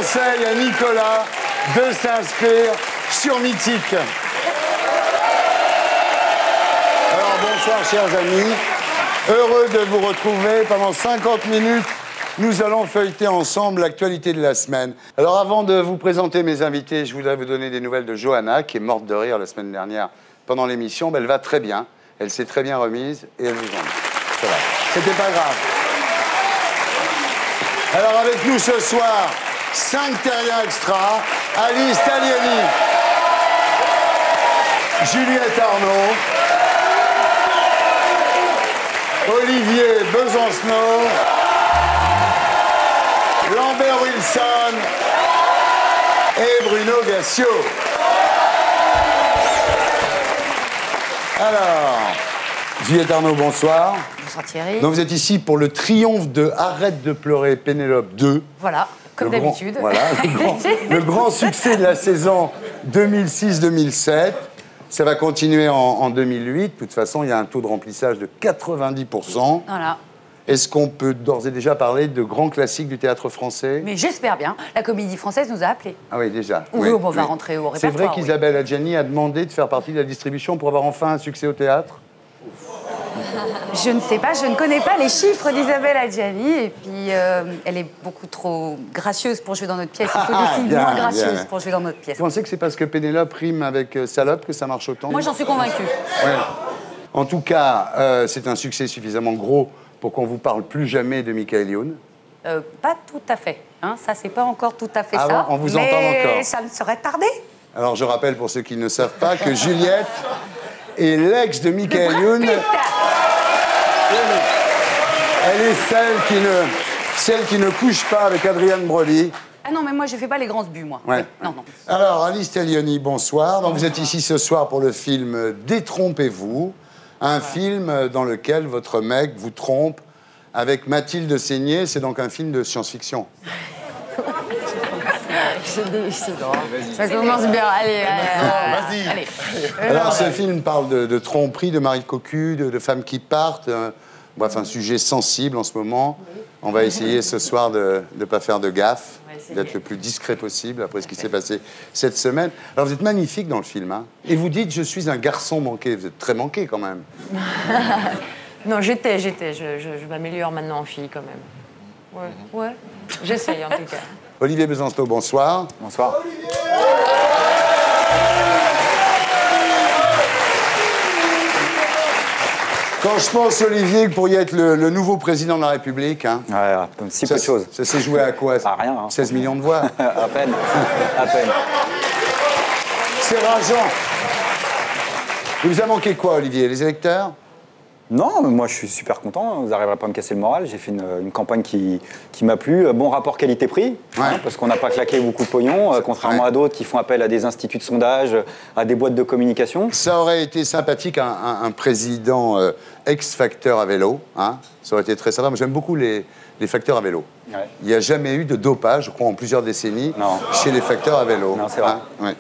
conseille à Nicolas de s'inscrire sur Mythique. Alors, bonsoir, chers amis. Heureux de vous retrouver. Pendant 50 minutes, nous allons feuilleter ensemble l'actualité de la semaine. Alors, avant de vous présenter mes invités, je voudrais vous donner des nouvelles de Johanna, qui est morte de rire la semaine dernière pendant l'émission. Elle va très bien. Elle s'est très bien remise et elle vous en dit. Ça va. C'était pas grave. Alors, avec nous ce soir, 5 terriens extra, Alice Taliani, Juliette Arnaud, Olivier Besancenot, Lambert Wilson et Bruno Gassio. Alors, Juliette Arnaud, bonsoir. Bonsoir Thierry. Donc vous êtes ici pour le triomphe de Arrête de pleurer Pénélope 2. Voilà, comme d'habitude. Voilà, le grand succès de la saison 2006-2007. Ça va continuer en 2008. De toute façon, il y a un taux de remplissage de 90%. Voilà. Est-ce qu'on peut d'ores et déjà parler de grands classiques du théâtre français? Mais j'espère bien. La Comédie Française nous a appelés. Ah oui, déjà. Oui, on va rentrer au répertoire. C'est vrai qu'Isabelle Adjani a demandé de faire partie de la distribution pour avoir enfin un succès au théâtre? Je ne sais pas, je ne connais pas les chiffres d'Isabelle Adjani. Et puis, elle est beaucoup trop gracieuse pour jouer dans notre pièce. Il faut des filles moins gracieuses pour jouer dans notre pièce. Vous pensez que c'est parce que Pénélope rime avec salope que ça marche autant? Moi, j'en suis convaincue. Ouais. En tout cas, c'est un succès suffisamment gros pour qu'on vous parle plus jamais de Michael Youn. Pas tout à fait. Hein. Ça, c'est pas encore tout à fait Ah ça. bon, on vous entend encore. Mais ça ne saurait tarder. Alors, je rappelle pour ceux qui ne savent pas que Juliette est l'ex de Michael Youn. Elle est celle qui ne couche pas avec Adrienne Brody. Ah non, mais moi, je fais pas les grands buts, moi. Ouais. Non, non. Alors, Alice Taliani, bonsoir. Donc, vous êtes ici ce soir pour le film Détrompez-vous, un film dans lequel votre mec vous trompe avec Mathilde Seigné. C'est donc un film de science-fiction. Ça commence bien. Allez, vas-y. Allez. Alors, ce film parle de tromperie, de mari cocu, de femmes qui partent. Bref, un sujet sensible en ce moment. On va essayer ce soir de ne pas faire de gaffe, d'être le plus discret possible après ce qui s'est passé cette semaine. Alors, vous êtes magnifique dans le film, hein. Et vous dites, je suis un garçon manqué. Vous êtes très manqué, quand même. Non, j'étais. Je m'améliore maintenant en fille, quand même. Ouais. J'essaye, en tout cas. Olivier Besancenot, bonsoir. Bonsoir. Quand je pense, Olivier, que vous pourriez être le nouveau président de la République... Hein, Ouais, comme si peu de choses. Ça s'est joué à quoi? À rien. Hein. 16 millions de voix. À peine. À peine. C'est rageant. Il vous a manqué quoi, Olivier? Les électeurs? Non, mais moi je suis super content. Vous n'arriverez pas à me casser le moral. J'ai fait une campagne qui m'a plu. Bon rapport qualité-prix, hein, parce qu'on n'a pas claqué beaucoup de pognon, contrairement à d'autres qui font appel à des instituts de sondage, à des boîtes de communication. Ça aurait été sympathique, un président ex-facteur à vélo. Hein. Ça aurait été très sympa. Moi, j'aime beaucoup les facteurs à vélo. Ouais. Il n'y a jamais eu de dopage, je crois, en plusieurs décennies, chez les facteurs à vélo. Non, c'est vrai. Hein, ouais.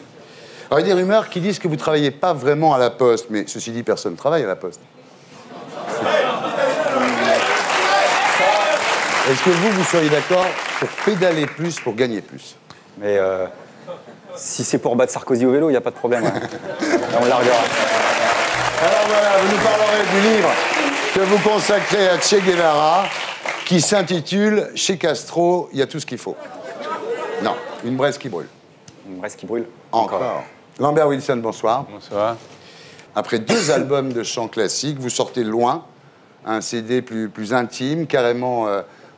Alors, il y a des rumeurs qui disent que vous ne travaillez pas vraiment à la Poste, mais ceci dit, personne ne travaille à la Poste. Est-ce que vous seriez d'accord pour pédaler plus, pour gagner plus? Mais si c'est pour battre Sarkozy au vélo, il n'y a pas de problème. Hein. On larguera. Alors voilà, vous nous parlerez du livre que vous consacrez à Che Guevara, qui s'intitule « Chez Castro, il y a tout ce qu'il faut ». Non, une braise qui brûle. Une braise qui brûle. Encore. Lambert Wilson, bonsoir. Bonsoir. Après 2 albums de chants classiques, vous sortez Loin, un CD plus intime, carrément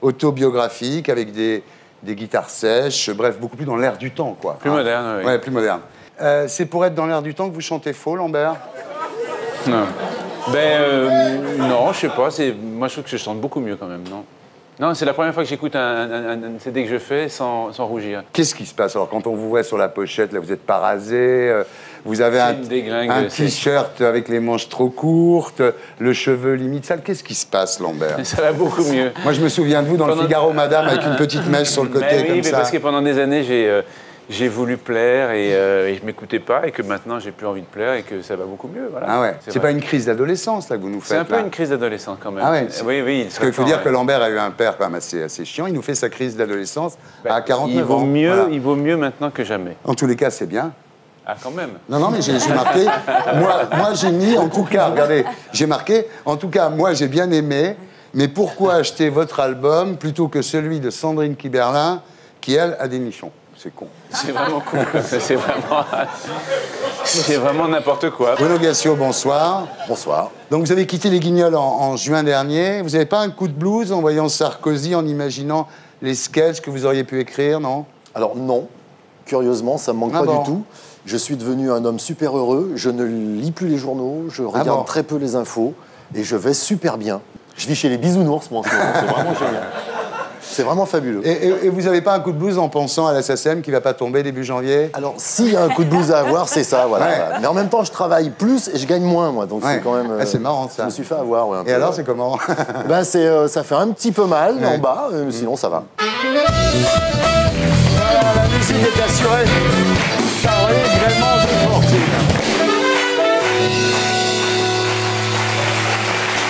autobiographique, avec des guitares sèches, bref, beaucoup plus dans l'air du temps, quoi. Plus moderne, oui. Ouais, plus moderne. C'est pour être dans l'air du temps que vous chantez faux, Lambert? Non. Non, je sais pas. Moi, je trouve que je chante beaucoup mieux, quand même, non? Non, c'est la première fois que j'écoute un CD que je fais sans rougir. Qu'est-ce qui se passe? Alors, quand on vous voit sur la pochette, là, vous n'êtes pas rasé, vous avez un t-shirt avec les manches trop courtes, le cheveu limite sale. Qu'est-ce qui se passe, Lambert? Ça va beaucoup mieux. Moi, je me souviens de vous dans le Figaro, madame, avec une petite mèche sur le côté, oui, comme ça. Parce que pendant des années, j'ai voulu plaire et je m'écoutais pas et que maintenant j'ai plus envie de plaire et que ça va beaucoup mieux. Voilà. Ah ouais. C'est pas une crise d'adolescence là que vous nous faites. C'est un peu une crise d'adolescence quand même. Ah ouais. Oui, oui. Parce qu'il faut dire que Lambert a eu un père quand même assez chiant. Il nous fait sa crise d'adolescence à 49 il vaut ans. Mieux, voilà. Il vaut mieux maintenant que jamais. En tous les cas, c'est bien. Ah, quand même. Non, mais j'ai marqué. Moi, j'ai mis, en tout cas, regardez, j'ai marqué, en tout cas, moi, j'ai bien aimé, mais pourquoi acheter votre album plutôt que celui de Sandrine Kiberlin, qui, elle, a des nichons? C'est con. C'est vraiment con. C'est vraiment n'importe quoi. Bruno Gassio, bonsoir. Bonsoir. Donc, vous avez quitté les Guignols en juin dernier. Vous n'avez pas un coup de blues en voyant Sarkozy, en imaginant les sketchs que vous auriez pu écrire, non? Alors, non. Curieusement, ça ne me manque pas du tout. Je suis devenu un homme super heureux. Je ne lis plus les journaux. Je regarde très peu les infos. Et je vais super bien. Je vis chez les bisounours, moi, en ce moment. C'est vraiment génial. C'est vraiment fabuleux. Et vous n'avez pas un coup de blues en pensant à la SACEM qui ne va pas tomber début janvier? Alors, s'il y a un coup de blues à avoir, c'est ça, voilà. Ouais. Mais en même temps, je travaille plus et je gagne moins, moi. Donc, c'est quand même... c'est marrant, ça. Je me suis fait avoir, ouais, un peu. Et alors, c'est comment? Ben, ça fait un petit peu mal, en bas, sinon, ça va. Voilà, la musique est assurée. Ça arrive vraiment de fortune.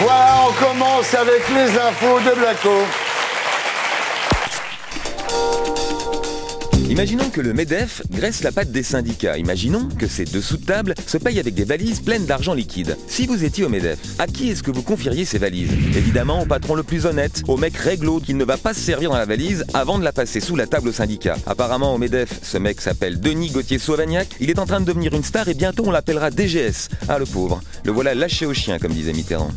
Voilà, on commence avec les infos de Blacko. Imaginons que le MEDEF graisse la patte des syndicats. Imaginons que ces dessous de table se payent avec des valises pleines d'argent liquide. Si vous étiez au MEDEF, à qui est-ce que vous confieriez ces valises? Évidemment au patron le plus honnête, au mec réglo qui ne va pas se servir dans la valise avant de la passer sous la table au syndicat. Apparemment au MEDEF, ce mec s'appelle Denis Gauthier-Sauvagnac. Il est en train de devenir une star et bientôt on l'appellera DGS. Ah le pauvre, le voilà lâché au chien comme disait Mitterrand.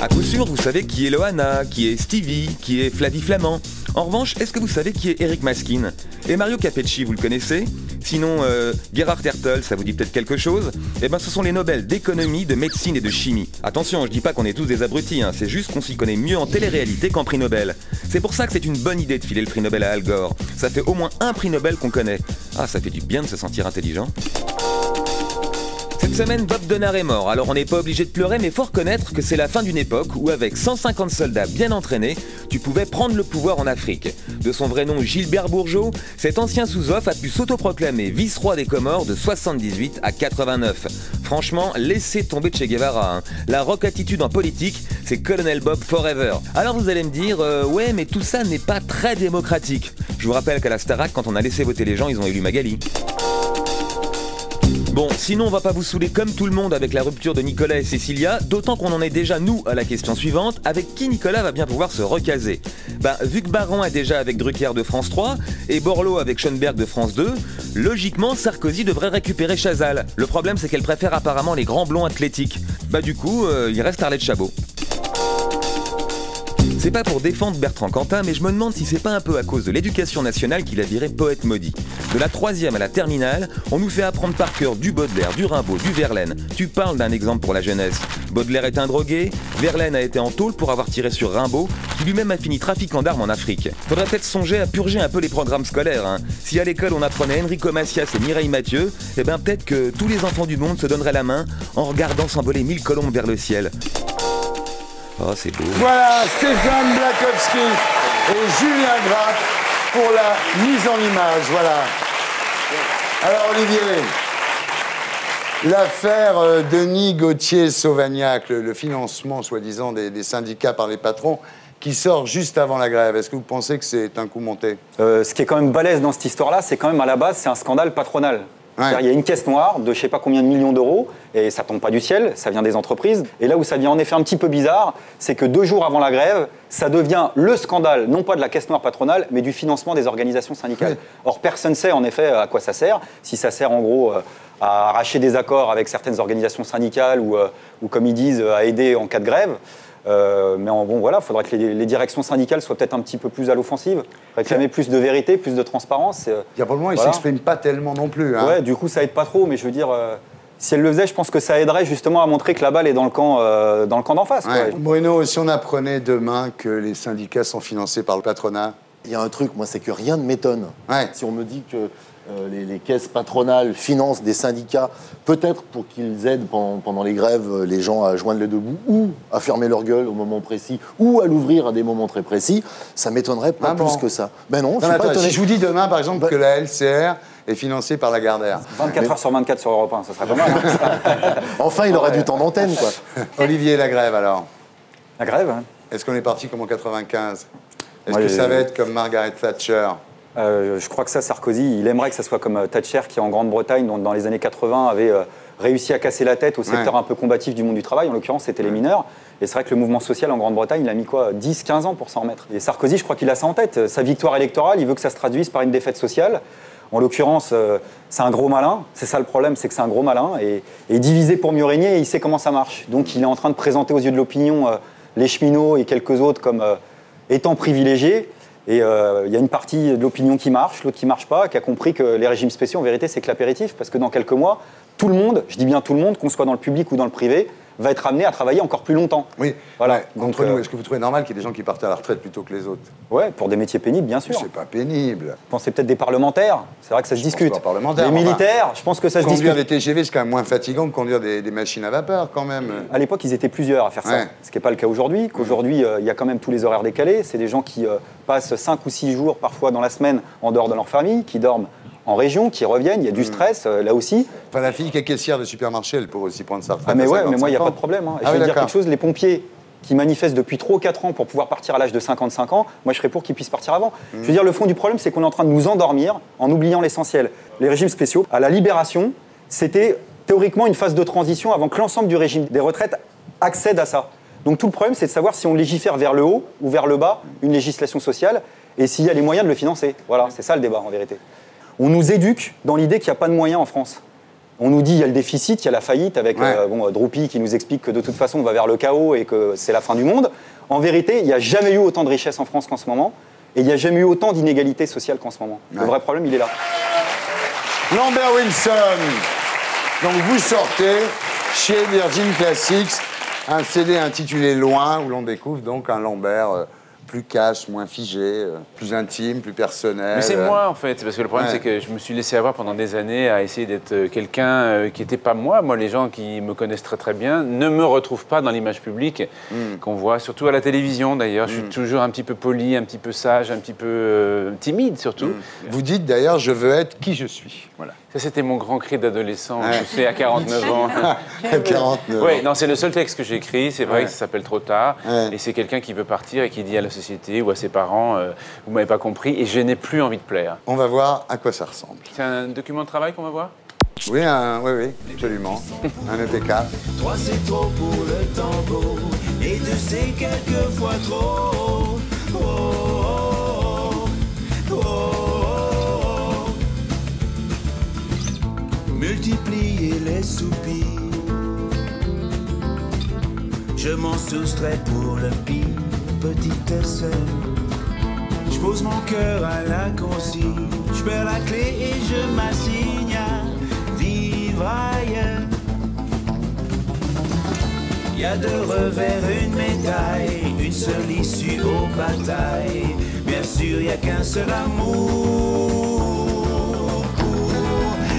À coup sûr, vous savez qui est Loana, qui est Stevie, qui est Flavie Flamand. En revanche, est-ce que vous savez qui est Eric Maskin? Et Mario Capecci, vous le connaissez? Sinon, Gerhard Hertel, ça vous dit peut-être quelque chose? Eh ben, ce sont les Nobel d'économie, de médecine et de chimie. Attention, je dis pas qu'on est tous des abrutis, hein, c'est juste qu'on s'y connaît mieux en télé-réalité qu'en prix Nobel. C'est pour ça que c'est une bonne idée de filer le prix Nobel à Al Gore. Ça fait au moins un prix Nobel qu'on connaît. Ah, ça fait du bien de se sentir intelligent. Cette semaine, Bob Denard est mort, alors on n'est pas obligé de pleurer, mais faut reconnaître que c'est la fin d'une époque où, avec 150 soldats bien entraînés, tu pouvais prendre le pouvoir en Afrique. De son vrai nom Gilbert Bourgeot, cet ancien sous-off a pu s'autoproclamer vice-roi des Comores de 78 à 89. Franchement, laissez tomber Che Guevara. Hein. La rock attitude en politique, c'est Colonel Bob Forever. Alors vous allez me dire, ouais, mais tout ça n'est pas très démocratique. Je vous rappelle qu'à la Starac, quand on a laissé voter les gens, ils ont élu Magali. Bon, sinon on va pas vous saouler comme tout le monde avec la rupture de Nicolas et Cécilia, d'autant qu'on en est déjà nous à la question suivante, avec qui Nicolas va bien pouvoir se recaser. Vu que Baron est déjà avec Drucker de France 3 et Borloo avec Schoenberg de France 2, logiquement Sarkozy devrait récupérer Chazal. Le problème c'est qu'elle préfère apparemment les grands blonds athlétiques. Du coup, il reste Arlette Chabot. C'est pas pour défendre Bertrand Cantat, mais je me demande si c'est pas un peu à cause de l'éducation nationale qu'il a viré poète maudit. De la 3e à la terminale, on nous fait apprendre par cœur du Baudelaire, du Rimbaud, du Verlaine. Tu parles d'un exemple pour la jeunesse. Baudelaire est un drogué, Verlaine a été en tôle pour avoir tiré sur Rimbaud, qui lui-même a fini trafiquant d'armes en Afrique. Faudrait peut-être songer à purger un peu les programmes scolaires. Hein. Si à l'école on apprenait Enrico Macias et Mireille Mathieu, eh ben peut-être que tous les enfants du monde se donneraient la main en regardant s'envoler 1000 colombes vers le ciel. Oh, c'est beau. Voilà, Stéphane Blakowski et Julien Graf pour la mise en image. Voilà. Alors, Olivier, l'affaire Denis Gauthier-Sauvagnac, le financement, soi-disant, des syndicats par les patrons, qui sort juste avant la grève. Est-ce que vous pensez que c'est un coup monté? Ce qui est quand même balèze dans cette histoire-là, c'est quand même à la base, c'est un scandale patronal. Ouais. Il y a une caisse noire de je sais pas combien de millions d'euros, et ça tombe pas du ciel, ça vient des entreprises. Et là où ça devient en effet un petit peu bizarre, c'est que 2 jours avant la grève, ça devient le scandale, non pas de la caisse noire patronale, mais du financement des organisations syndicales. Ouais. Or, personne ne sait en effet à quoi ça sert. Si ça sert en gros à arracher des accords avec certaines organisations syndicales ou comme ils disent, à aider en cas de grève. Mais bon, voilà, il faudrait que les directions syndicales soient peut-être un petit peu plus à l'offensive, réclamer plus de vérité, plus de transparence. Il y a pour le moment, ils ne s'expriment pas tellement non plus. Hein. Ouais, du coup, ça aide pas trop, mais je veux dire, si elle le faisait, je pense que ça aiderait justement à montrer que la balle est dans le camp d'en face. Ouais. Bruno, si on apprenait demain que les syndicats sont financés par le patronat? Il y a un truc, moi, c'est que rien ne m'étonne. Ouais. Si on me dit que les caisses patronales financent des syndicats, peut-être pour qu'ils aident pendant les grèves les gens à joindre les deux bouts, ou à fermer leur gueule au moment précis, ou à l'ouvrir à des moments très précis, ça m'étonnerait pas plus que ça. Ben non, je suis pas étonné. Si je vous dis demain, par exemple, que la LCR est financée par Lagardère. 24 heures sur 24 sur Europe 1, ça serait pas mal. Enfin, il aurait du temps d'antenne, quoi. Olivier, la grève, alors? La grève, hein. Est-ce qu'on est parti comme en 95? Est-ce que ça va être comme Margaret Thatcher? Je crois que Sarkozy, il aimerait que ça soit comme Thatcher, qui en Grande-Bretagne, dans les années 80, avait réussi à casser la tête au secteur un peu combatif du monde du travail. En l'occurrence, c'était les mineurs. Et c'est vrai que le mouvement social en Grande-Bretagne, il a mis quoi, 10-15 ans pour s'en remettre. Et Sarkozy, je crois qu'il a ça en tête. Sa victoire électorale, il veut que ça se traduise par une défaite sociale. En l'occurrence, c'est un gros malin. C'est ça le problème, c'est que c'est un gros malin. Et divisé pour mieux régner, et il sait comment ça marche. Donc il est en train de présenter aux yeux de l'opinion les cheminots et quelques autres comme étant privilégiés. Et il y a une partie de l'opinion qui marche, l'autre qui ne marche pas, qui a compris que les régimes spéciaux, en vérité, c'est que l'apéritif. Parce que dans quelques mois, tout le monde, je dis bien tout le monde, qu'on soit dans le public ou dans le privé, va être amené à travailler encore plus longtemps. Oui, voilà. Ouais. Donc, entre nous, est-ce que vous trouvez normal qu'il y ait des gens qui partent à la retraite plutôt que les autres? Ouais, pour des métiers pénibles, bien sûr. C'est pas pénible. Pensez peut-être des parlementaires, c'est vrai que ça se discute. Les militaires, je pense que ça se discute. Conduire des TGV, c'est quand même moins fatigant que conduire des machines à vapeur, quand même. À l'époque, ils étaient plusieurs à faire ça, ce qui n'est pas le cas aujourd'hui. Qu'aujourd'hui, il y a quand même tous les horaires décalés. C'est des gens qui passent 5 ou 6 jours, parfois dans la semaine, en dehors de leur famille, qui dorment en région, qui reviennent, il y a du stress, là aussi. Enfin, la fille qui est caissière de supermarché, elle pourrait aussi prendre sa retraite. Ah mais ouais, mais moi, il n'y a pas de problème. Hein. Et je vais dire quelque chose, les pompiers qui manifestent depuis 3 ou 4 ans pour pouvoir partir à l'âge de 55 ans, moi, je serais pour qu'ils puissent partir avant. Je veux dire, le fond du problème, c'est qu'on est en train de nous endormir en oubliant l'essentiel. Les régimes spéciaux, à la Libération, c'était théoriquement une phase de transition avant que l'ensemble du régime des retraites accède à ça. Donc tout le problème, c'est de savoir si on légifère vers le haut ou vers le bas une législation sociale et s'il y a les moyens de le financer. Voilà, c'est ça le débat en vérité. On nous éduque dans l'idée qu'il n'y a pas de moyens en France. On nous dit qu'il y a le déficit, il y a la faillite, avec Droupi qui nous explique que de toute façon on va vers le chaos et que c'est la fin du monde. En vérité, il n'y a jamais eu autant de richesse en France qu'en ce moment et il n'y a jamais eu autant d'inégalités sociales qu'en ce moment. Le vrai problème, il est là. Lambert Wilson, donc vous sortez chez Virgin Classics un CD intitulé Loin, où l'on découvre donc un Lambert plus cash, moins figé, plus intime, plus personnel. Mais c'est moi en fait, parce que le problème c'est que je me suis laissé avoir pendant des années à essayer d'être quelqu'un qui n'était pas moi. Moi, les gens qui me connaissent très très bien ne me retrouvent pas dans l'image publique qu'on voit, surtout à la télévision d'ailleurs. Je suis toujours un petit peu poli, un petit peu sage, un petit peu timide surtout. Vous dites d'ailleurs, je veux être qui je suis. Voilà. Ça, c'était mon grand cri d'adolescent, je sais, à 49 ans. À 49 ans. Oui, non, c'est le seul texte que j'ai écrit, c'est vrai que ça s'appelle Trop tard, et c'est quelqu'un qui veut partir et qui dit à la société ou à ses parents, vous m'avez pas compris, et je n'ai plus envie de plaire. On va voir à quoi ça ressemble. C'est un document de travail qu'on va voir? Oui, oui, absolument. Un EPK. 3 c'est trop pour le tango, et 2 c'est quelquefois trop. Oh, oh, oh, oh, oh. Multiplier les soupirs, je m'en soustrais pour le pire, petite sœur. Je pose mon cœur à la consigne, je perds la clé et je m'assigne à vivre ailleurs. Y a 2 revers, une médaille, une seule issue aux batailles. Bien sûr, y a qu'un seul amour pour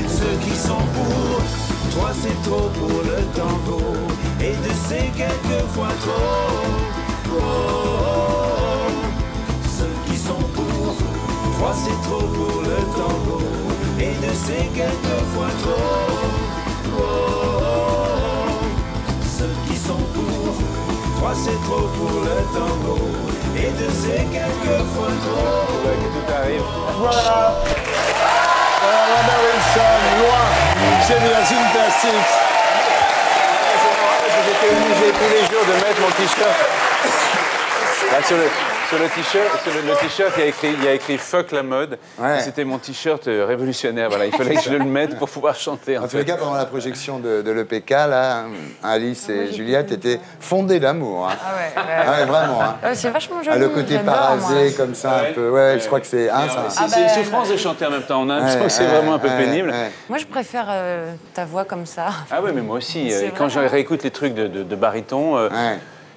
ceux qui sont pour. 3 c'est trop pour le tango, et 2 c'est quelquefois trop. Oh, oh, oh. Ceux qui sont pour. 3 c'est trop pour le tango, et 2 c'est quelquefois trop. Oh, oh, oh. Ceux qui sont pour. 3 c'est trop pour le tango, et 2 c'est quelquefois trop. Tout arrive. Voilà. Lambert Wilson, Loin, chez Virgin Classics. J'étais obligé tous les jours de mettre mon t-shirt. Là, sur le t-shirt, il y a écrit Fuck la mode. C'était mon t-shirt révolutionnaire. Voilà, il fallait que je le mette pour pouvoir chanter. En tous les cas, pendant la projection de l'EPK, là, Alice et Juliette étaient fondées d'amour. Hein. Ah ouais, vraiment. Hein. C'est vachement joli. Le côté parasé, comme ça, un peu. Ouais, je crois que c'est. C'est une souffrance de chanter en même temps. On a l'impression que c'est vraiment un peu pénible. Moi, je préfère ta voix comme ça. Ah ouais, mais moi aussi. Quand je réécoute les trucs de baryton.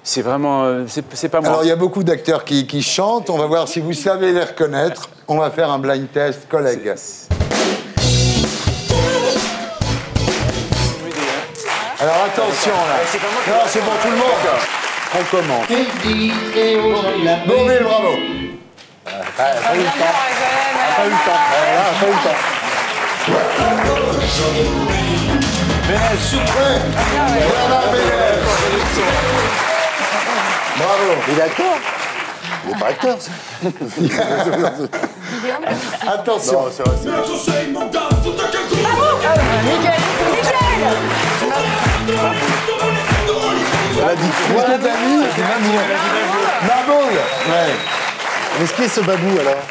C'est vraiment... c'est pas moi. Alors, il y a beaucoup d'acteurs qui chantent. On va voir si vous savez les reconnaître. On va faire un blind test collègue. attention là. Non, c'est pour tout le monde. On commence. Beauville, bravo. Pas eu le temps. Pas eu le temps. Pas eu le temps. Ménès, ouais. Bravo. Il est acteur. Il n'est pas acteur. Attention. Non, c'est vrai, c'est vrai. Elle a dit quoi? Qu'est-ce que t'as mis? Baboul. Ouais. Mais ce qui est ce babou alors?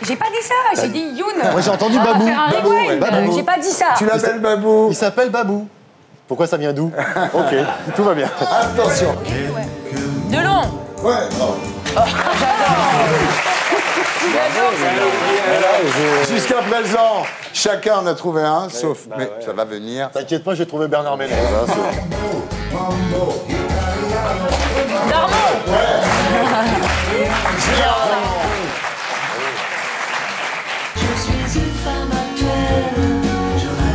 J'ai pas dit ça, j'ai dit Youn. Moi j'ai entendu On va babou. faire un Babou, rewind. ouais. Babou. J'ai pas dit ça. Tu l'appelles Babou? Il s'appelle Babou. Pourquoi ça vient d'où? Ok, tout va bien. Attention. Delon. Ouais, bravo. Jusqu'à présent, chacun en a trouvé un, sauf, mais ça va venir. T'inquiète pas, j'ai trouvé Bernard Ménez. Darmon.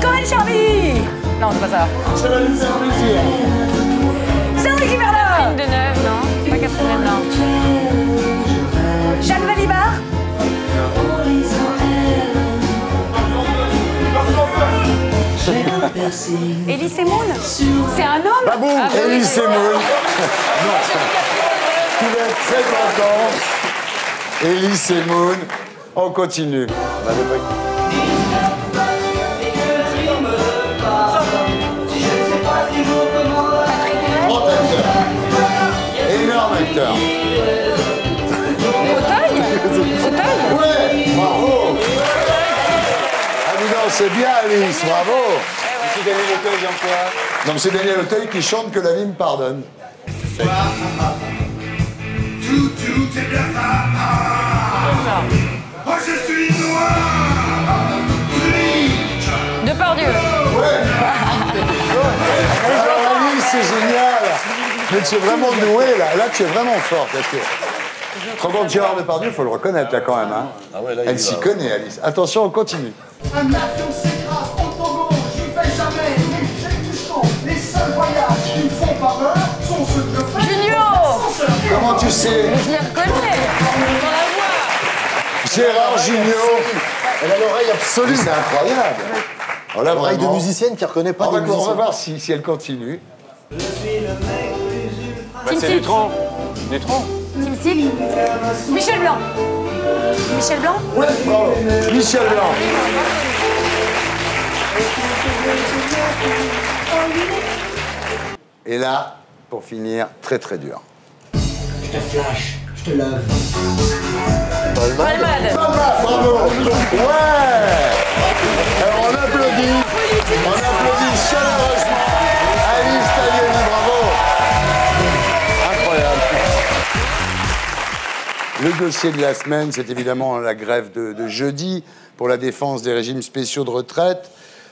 Corinne Charby. Non, c'est pas ça. Ça va nous faire plaisir. Cédric Iverla. Catherine Deneuve, non. C'est pas Catherine Deneuve, non. Jeanne Balibar. Elie Semoun. C'est un homme. Babou, Elie Semoun. Tu vas être très content. Elie Semoun. On continue. Énorme acteur. Auteuil. Ouais, bravo. Ah mais non, c'est bien Alice, bravo. C'est Daniel Auteuil en quoi? Non, c'est Daniel Auteuil qui chante Que la vie me pardonne. Tout est bien. Oh, je suis noir. Depardieu. Ouais. Alors Alice, c'est génial. Mais tu es vraiment doué là. Là, tu es vraiment forte. Regarde Gérard Depardieu, il faut le reconnaître là quand même. Hein. Ah ouais, là, Elle s'y connaît, Alice. Attention, on continue. Un avion s'écrase au Togo, j'y vais jamais, mais j'ai du chaud. Les seuls voyages qui me font pas peur sont ceux que je fais. Junior. Comment tu sais? Je les reconnais. Dans la voix. Gérard Jugnot. Elle a l'oreille absolue. C'est incroyable. Oh, là, L'oreille de vraiment. musicienne qui reconnaît pas On des va musiciens. voir si elle continue. C'est Dutronc. Dutronc. Team Six. Michel Blanc. Michel Blanc. Ouais, bravo. Michel Blanc. Et là, pour finir, très très dur. Je te flash, je te love. Palmade. Bravo. Ouais. Alors on applaudit chaleureusement Alice Taglioni, bravo. Incroyable. Le dossier de la semaine, c'est évidemment la grève de jeudi pour la défense des régimes spéciaux de retraite.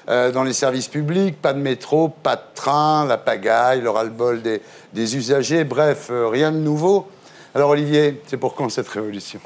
Dans les services publics, pas de métro, pas de train, la pagaille, le ras-le-bol des usagers, bref, rien de nouveau. Alors Olivier, c'est pour quand cette révolution?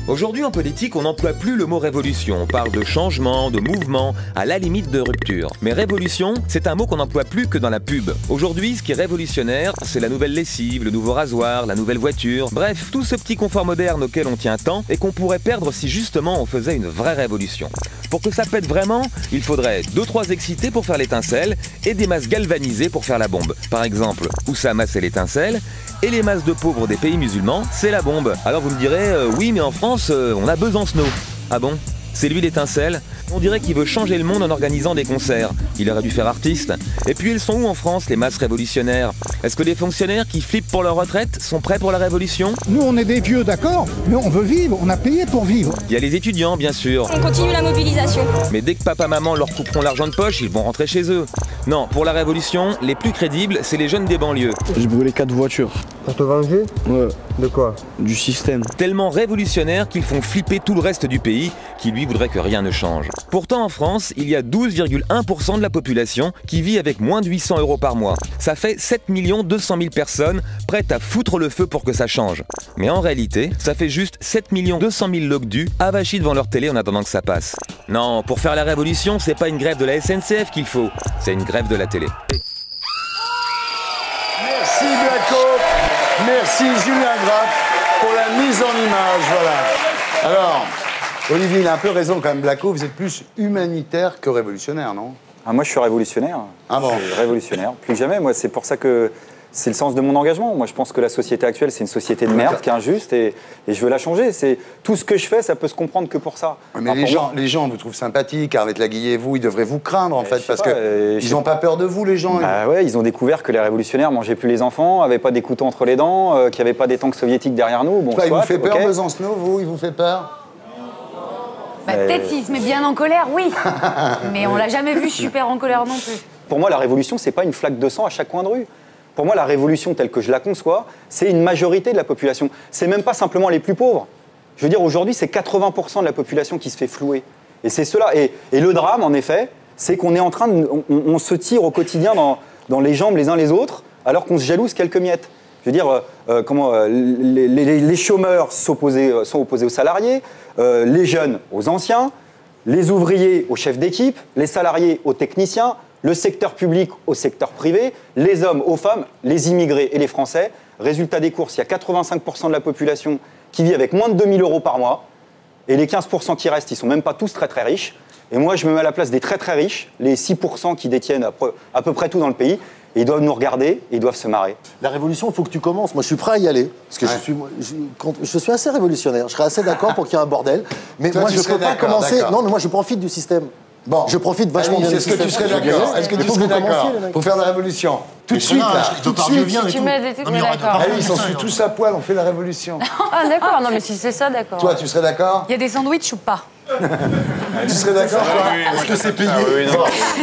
Aujourd'hui en politique, on n'emploie plus le mot révolution. On parle de changement, de mouvement, à la limite de rupture. Mais révolution, c'est un mot qu'on n'emploie plus que dans la pub. Aujourd'hui, ce qui est révolutionnaire, c'est la nouvelle lessive, le nouveau rasoir, la nouvelle voiture. Bref, tout ce petit confort moderne auquel on tient tant et qu'on pourrait perdre si justement on faisait une vraie révolution. Pour que ça pète vraiment, il faudrait 2-3 excités pour faire l'étincelle et des masses galvanisées pour faire la bombe. Par exemple, Oussama c'est l'étincelle et les masses de pauvres des pays musulmans, c'est la bombe. Alors vous me direz, oui mais en France, on a Besancenot. Ah bon? C'est lui l'étincelle? On dirait qu'il veut changer le monde en organisant des concerts. Il aurait dû faire artiste. Et puis elles sont où en France, les masses révolutionnaires? Est-ce que les fonctionnaires qui flippent pour leur retraite sont prêts pour la révolution? Nous, on est des vieux, d'accord, mais on veut vivre, on a payé pour vivre. Il y a les étudiants, bien sûr. On continue la mobilisation. Mais dès que papa-maman leur couperont l'argent de poche, ils vont rentrer chez eux. Non, pour la révolution, les plus crédibles, c'est les jeunes des banlieues. J'ai brûlé 4 voitures. Pour te venger? Ouais. De quoi? Du système. Tellement révolutionnaires qu'ils font flipper tout le reste du pays, qui lui voudrait que rien ne change. Pourtant en France, il y a 12,1% de la population qui vit avec moins de 800 € par mois. Ça fait 7 200 000 personnes prêtes à foutre le feu pour que ça change. Mais en réalité, ça fait juste 7 200 000 logdus avachis devant leur télé en attendant que ça passe. Non, pour faire la révolution, c'est pas une grève de la SNCF qu'il faut, c'est une grève de la télé. Merci Blacko. Merci Julien Gracq pour la mise en image. Voilà. Alors, Olivier, il a un peu raison quand même, Blacko. Vous êtes plus humanitaire que révolutionnaire, non? Ah, moi, je suis révolutionnaire. Ah bon? Je suis révolutionnaire. Plus que jamais. Moi, c'est pour ça que c'est le sens de mon engagement. Moi, je pense que la société actuelle, c'est une société de merde, qui est injuste, et je veux la changer. C'est tout ce que je fais, ça peut se comprendre que pour ça. Mais alors, les gens vous trouvent sympathique. Arlette Laguillet et vous, ils devraient vous craindre en fait, parce qu'ils n'ont pas peur de vous, les gens. Bah ouais, ils ont découvert que les révolutionnaires mangeaient plus les enfants, avaient pas des couteaux entre les dents, qu'il n'y avait pas des tanks soviétiques derrière nous. Bon, il vous fait peur, Besancenot, vous? Il vous fait peur? Bah, peut-être s'il se met bien en colère, oui. Mais on l'a jamais vu super en colère non plus. Pour moi, la révolution, c'est pas une flaque de sang à chaque coin de rue. Pour moi, la révolution, telle que je la conçois, c'est une majorité de la population. C'est même pas simplement les plus pauvres. Je veux dire, aujourd'hui, c'est 80% de la population qui se fait flouer. Et c'est cela. Et le drame, en effet, c'est qu'on est en train de... On se tire au quotidien dans les jambes les uns les autres, alors qu'on se jalouse quelques miettes. Je veux dire, les chômeurs sont opposés aux salariés, les jeunes aux anciens, les ouvriers aux chefs d'équipe, les salariés aux techniciens, le secteur public au secteur privé, les hommes aux femmes, les immigrés et les Français. Résultat des courses, il y a 85% de la population qui vit avec moins de 2 000 € par mois, et les 15% qui restent, ils ne sont même pas tous très très riches. Et moi, je me mets à la place des très très riches, les 6% qui détiennent à peu près tout dans le pays. Et ils doivent nous regarder et ils doivent se marrer. La révolution, il faut que tu commences. Moi, je suis prêt à y aller. Parce que je suis assez révolutionnaire. Je serais assez d'accord pour qu'il y ait un bordel. Mais toi, moi, je ne peux pas commencer. Non, mais moi, je profite du système. Bon. Je profite vachement bien du système. Est-ce que tu serais d'accord? Est-ce que tu serais d'accord pour faire la révolution? Tout de suite, là. Tout de suite. Si tu mets des trucs, d'accord. Ah oui, ils s'en foutent tous à poil, on fait la révolution. Ah, d'accord. Non, mais si c'est ça, d'accord. Toi, tu serais d'accord? Il y a des sandwichs ou pas? Tu serais d'accord? Est-ce que c'est payé?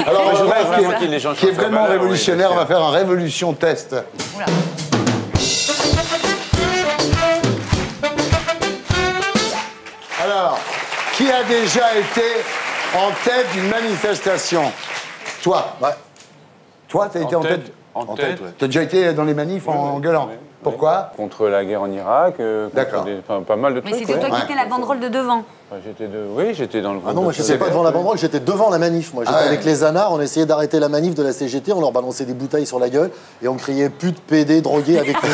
Alors, je vraiment rêve qu'il y ait des gens qui est qui fassent vraiment la valeur, révolutionnaire, oui, on va faire un révolution test. Oula. Alors, qui a déjà été en tête d'une manifestation? Toi? Ouais. Toi, t'as été en tête? En tête, T'as déjà été dans les manifs en gueulant? Pourquoi? Contre la guerre en Irak, D'accord. pas mal de Mais trucs. c'était toi qui étais la banderole de devant. Oui, j'étais dans le groupe. Ah non, moi, je n'étais pas devant la banderole, j'étais devant la manif. Moi, j'étais avec les anards, on essayait d'arrêter la manif de la CGT, on leur balançait des bouteilles sur la gueule et on criait pute, PD, drogué avec nous.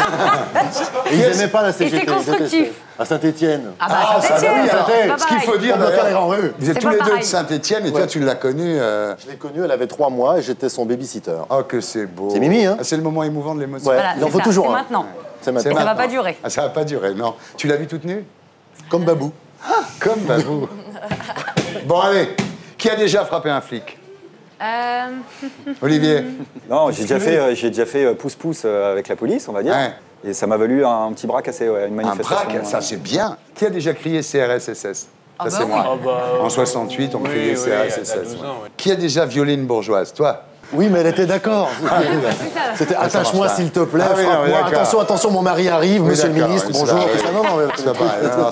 Et ils n'aimaient pas la CGT. Et c'est constructif. À Saint-Étienne. Ah bah Saint-Étienne, c'est pas Ce qu'il faut pareil. dire, d'ailleurs, vous êtes C'est tous pas les deux de pareil. Saint-Étienne et toi, tu l'as connue. Je l'ai connue, elle avait 3 mois et j'étais son babysitter. Oh, que c'est beau. C'est Mimi, hein? Ah, c'est le moment émouvant de l'émotion. Ouais. Voilà, Il en c'est faut ça, toujours c'est un. maintenant. C'est maintenant. Et ça va pas durer. Ah, ça va pas durer, non. Tu l'as vue toute nue? Comme Babou. Comme Babou. Bon, allez. Qui a déjà frappé un flic? Olivier? Non, j'ai déjà fait pouce-pouce avec la police, on va dire. Ouais. Et ça m'a valu un petit bras cassé, ouais, une Un manifestation. braque, ça c'est bien. Qui a déjà crié CRSSS? Ah Ça bah c'est moi. oui. En 68, on criait oui, CRSSS. à 12 ans, oui. Qui a déjà violé une bourgeoise? Toi? Oui, mais elle était d'accord. C'était attache-moi s'il te plaît, Ah oui, non, mais frappe-moi. d'accord. Attention, attention, mon mari arrive, Oui, monsieur le d'accord, ministre, oui, bonjour. ça, oui. Non, non, mais C'est pas pareil. Non,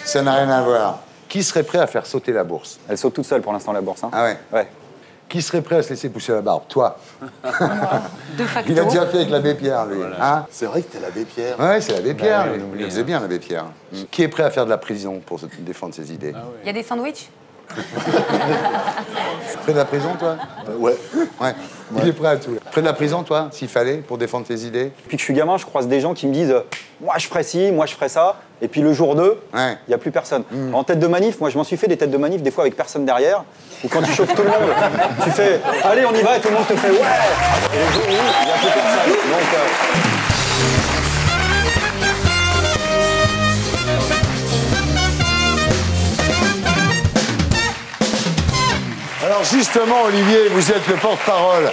ça n'a rien à voir. Qui serait prêt à faire sauter la bourse? Elle saute toute seule pour l'instant, la bourse. Hein. Ah ouais? Ouais. Qui serait prêt à se laisser pousser la barbe? Toi? De facto. Il a déjà fait avec l'abbé Pierre, lui. Hein? C'est vrai que t'es l'abbé Pierre. Ouais, c'est l'abbé Pierre. oui, lui. oublie, Il le faisait bien, l'abbé Pierre. Qui est prêt à faire de la prison pour défendre ses idées? Il y a des sandwichs? Près de la prison, toi? Ouais. Ouais. Il est prêt à tout. Près de la prison, toi, s'il fallait, pour défendre tes idées? Depuis que je suis gamin, je croise des gens qui me disent moi je ferais ci, moi je ferais ça. Et puis le jour 2, il Ouais. n'y a plus personne. En tête de manif, moi je m'en suis fait des têtes de manif, des fois avec personne derrière. Ou quand tu chauffes tout le monde, tu fais allez, on y va, et tout le monde te fait ouais. Et le jour où il n'y a plus personne. Donc, Alors justement, Olivier, vous êtes le porte-parole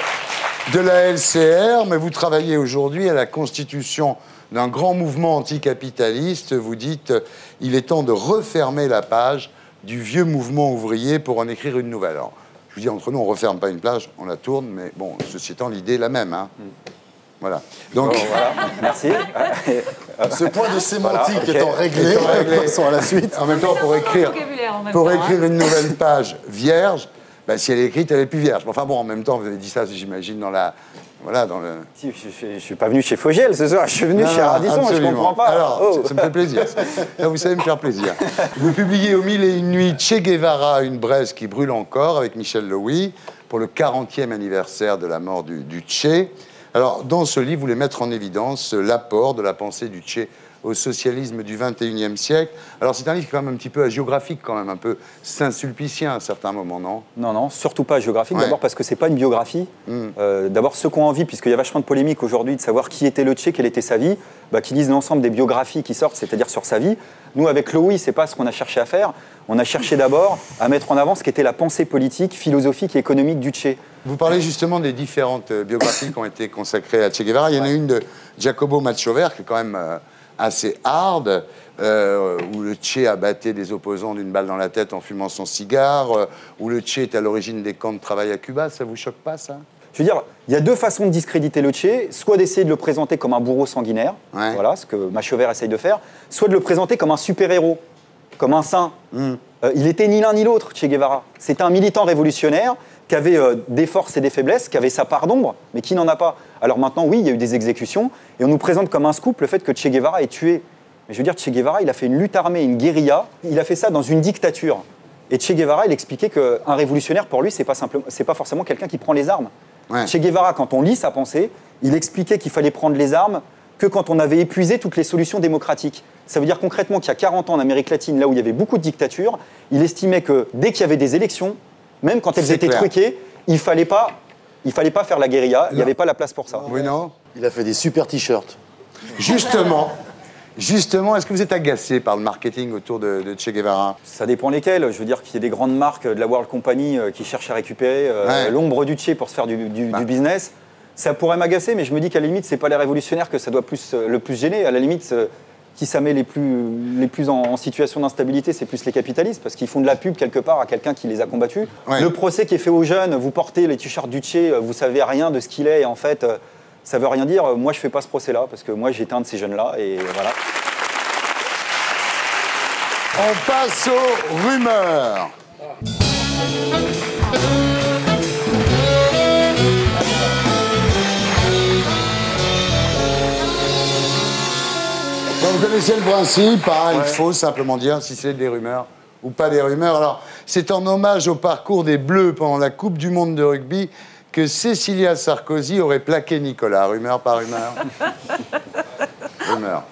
de la LCR, mais vous travaillez aujourd'hui à la constitution d'un grand mouvement anticapitaliste. Vous dites il est temps de refermer la page du vieux mouvement ouvrier pour en écrire une nouvelle. Alors, je vous dis, entre nous, on ne referme pas une page, on la tourne, mais bon, ceci étant, l'idée est la même. Hein. Voilà. Donc, voilà, merci. Ce point de sémantique Voilà, ok. étant réglé, passons à la suite. en même temps, pour écrire une nouvelle page vierge, ben, si elle est écrite, elle est plus vierge. Enfin bon, en même temps, vous avez dit ça, j'imagine, dans la... Voilà, dans le... Si, je ne suis pas venu chez Fogiel ce soir, je suis venu chez Radisson, je ne comprends pas. Alors, ça me fait plaisir. Là, vous savez me faire plaisir. Vous publiez au 1001 nuits Che Guevara, une braise qui brûle encore, avec Michel Louis, pour le 40e anniversaire de la mort du Che. Alors, dans ce livre, vous voulez mettre en évidence l'apport de la pensée du Che au socialisme du XXIe siècle. Alors, c'est un livre quand même un petit peu hagiographique, quand même, un peu Saint-Sulpicien à certains moments, non? Non, non, surtout pas hagiographique. D'abord parce que c'est pas une biographie. D'abord, ceux qui ont envie, puisqu'il y a vachement de polémique aujourd'hui de savoir qui était le Che, quelle était sa vie, qui lisent l'ensemble des biographies qui sortent, c'est-à-dire sur sa vie. Nous, avec Loïc, c'est pas ce qu'on a cherché à faire. On a cherché d'abord à mettre en avant ce qu'était la pensée politique, philosophique et économique du Che. Vous parlez justement des différentes biographies qui ont été consacrées à Che Guevara. Il y en a une de Jacobo Machover, qui est quand même assez hard, où le Che abattait des opposants d'une balle dans la tête en fumant son cigare, où le Che est à l'origine des camps de travail à Cuba. Ça vous choque pas, ça? Je veux dire, il y a deux façons de discréditer le Che, soit d'essayer de le présenter comme un bourreau sanguinaire, voilà, ce que Machover essaye de faire, soit de le présenter comme un super-héros, comme un saint. Il était ni l'un ni l'autre, Che Guevara. C'était un militant révolutionnaire qui avait des forces et des faiblesses, qui avait sa part d'ombre, mais qui n'en a pas. Alors maintenant, oui, il y a eu des exécutions, et on nous présente comme un scoop le fait que Che Guevara ait tué. Mais je veux dire, Che Guevara, il a fait une lutte armée, une guérilla, il a fait ça dans une dictature. Et Che Guevara, il expliquait qu'un révolutionnaire, pour lui, c'est pas forcément quelqu'un qui prend les armes. Che Guevara, quand on lit sa pensée, il expliquait qu'il fallait prendre les armes que quand on avait épuisé toutes les solutions démocratiques. Ça veut dire concrètement qu'il y a 40 ans en Amérique latine, là où il y avait beaucoup de dictatures, il estimait que dès qu'il y avait des élections, même quand elles étaient truquées, il fallait pas faire la guérilla, il n'y avait pas la place pour ça. Oui, non? Il a fait des super t-shirts. Justement, est-ce que vous êtes agacé par le marketing autour de Che Guevara? Ça dépend lesquels. Je veux dire qu'il y a des grandes marques de la World Company qui cherchent à récupérer l'ombre du Che pour se faire du business. Ça pourrait m'agacer, mais je me dis qu'à la limite, c'est pas les révolutionnaires que ça doit le plus gêner. À la limite, qui ça met les plus en situation d'instabilité, c'est plus les capitalistes, parce qu'ils font de la pub quelque part à quelqu'un qui les a combattus. Le procès qui est fait aux jeunes, vous portez les t-shirts du Che, vous savez rien de ce qu'il est, et en fait, ça veut rien dire. Moi, je fais pas ce procès-là, parce que moi, j'étais un de ces jeunes-là, et voilà. On passe aux rumeurs. Vous connaissez le principe, hein, il faut simplement dire si c'est des rumeurs ou pas des rumeurs. Alors, c'est en hommage au parcours des Bleus pendant la Coupe du Monde de rugby que Cécilia Sarkozy aurait plaqué Nicolas. Rumeur, pas rumeur? Rumeur.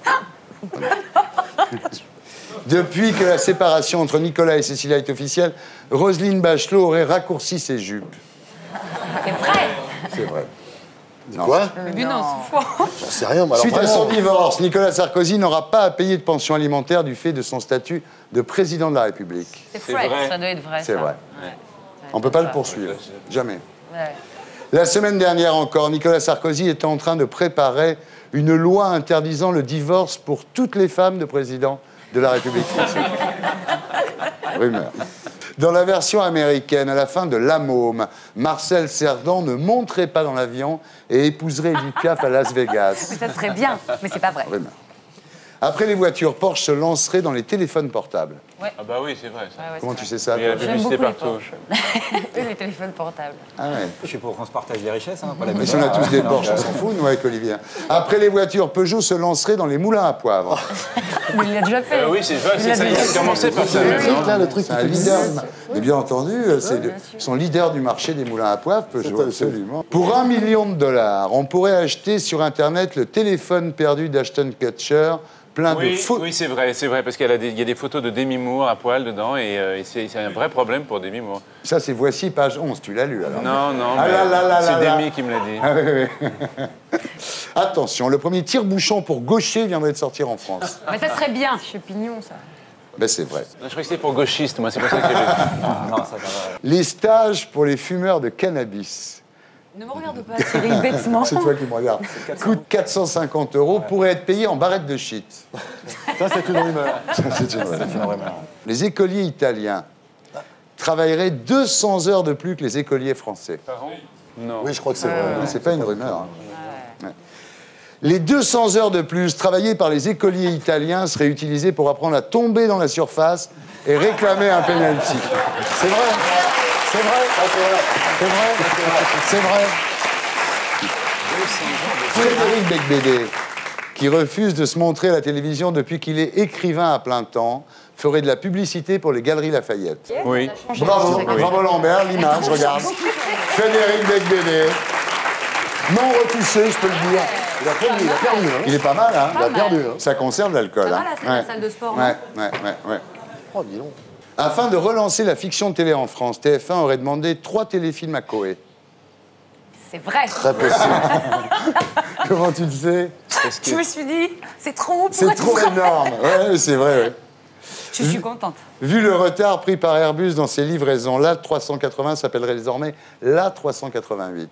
Depuis que la séparation entre Nicolas et Cécilia est officielle, Roselyne Bachelot aurait raccourci ses jupes. C'est vrai. C'est vrai. Non. Quoi? Mais non, c'est faux. J'en sais rien, mais alors Suite à vraiment... son divorce, Nicolas Sarkozy n'aura pas à payer de pension alimentaire du fait de son statut de président de la République. C'est vrai, ça doit être vrai. C'est vrai. Ouais. On ne peut pas le poursuivre. Jamais. Ouais. La semaine dernière encore, Nicolas Sarkozy était en train de préparer une loi interdisant le divorce pour toutes les femmes de président de la République française. Rumeur. Dans la version américaine, à la fin de La Môme, Marcel Cerdan ne monterait pas dans l'avion et épouserait Edith Piaf à Las Vegas. Mais ça serait bien, mais c'est pas vrai. Rumeur. Après les voitures, Porsche se lancerait dans les téléphones portables. Ouais. Ah bah oui, c'est vrai. Ça. Comment tu sais ça? Il y a la publicité partout. Les téléphones portables. Ah ouais. Je suis pour qu'on se partage les richesses, hein, pas la Mais si on a tous des Porsche, on s'en fout, nous, avec Olivier. Après les voitures, Peugeot se lancerait dans les moulins à poivre. Mais il l'a déjà fait. Oui, c'est vrai, c'est ça, il a commencé par ça. Le truc qui fait leader. Mais bien entendu, c'est son leader du marché des moulins à poivre, Peugeot, absolument. Pour $1 million, on pourrait acheter sur Internet le téléphone perdu d'Ashton Kutcher, plein de photos. Oui, c'est vrai, parce qu'il y a des photos de Demi Moore à poil dedans, et c'est un vrai problème pour Demi Moore. Ça, c'est Voici, page 11, tu l'as lu alors? Non, c'est Demi qui me l'a dit. Ah, oui. Attention, le premier tire-bouchon pour gaucher viendrait de sortir en France. Mais ça serait bien, chez Pignon, ça. Ben, c'est vrai. Je croyais que c'était pour gauchiste, moi, c'est pour ça que j'ai Non, ça va. Les stages pour les fumeurs de cannabis. Ne me regarde pas, Thierry, bêtement. C'est toi qui me regardes. Coûte 450 €, pourrait être payé en barrette de shit. Ça, c'est une rumeur. C'est une rumeur. Les écoliers italiens travailleraient 200 heures de plus que les écoliers français. Par an? Non. Oui, je crois que c'est vrai. C'est pas une rumeur. Hein. Ouais. Les 200 heures de plus travaillées par les écoliers italiens seraient utilisées pour apprendre à tomber dans la surface et réclamer un penalty. C'est vrai. C'est vrai. C'est vrai. C'est vrai. Frédéric Becbédé, qui refuse de se montrer à la télévision depuis qu'il est écrivain à plein temps, ferait de la publicité pour les Galeries Lafayette. Oui. Bravo, bravo Lambert, l'image, regarde. Frédéric Becbédé. Non retouché, je peux le dire. Il a perdu. Hein. Il est pas mal, hein. Il a perdu. Hein. Ça conserve l'alcool. Ça hein. va, là, c'est la salle de sport, ouais, non ouais. Oh, dis donc. Afin de relancer la fiction télé en France, TF1 aurait demandé 3 téléfilms à Koé. C'est vrai. Très possible. Comment tu le sais? Je me suis dit, c'est trop pour C'est être trop vrai. énorme. Ouais, c'est vrai, ouais. Je suis contente. Vu le retard pris par Airbus dans ses livraisons, l'A380 s'appellerait désormais l'A388.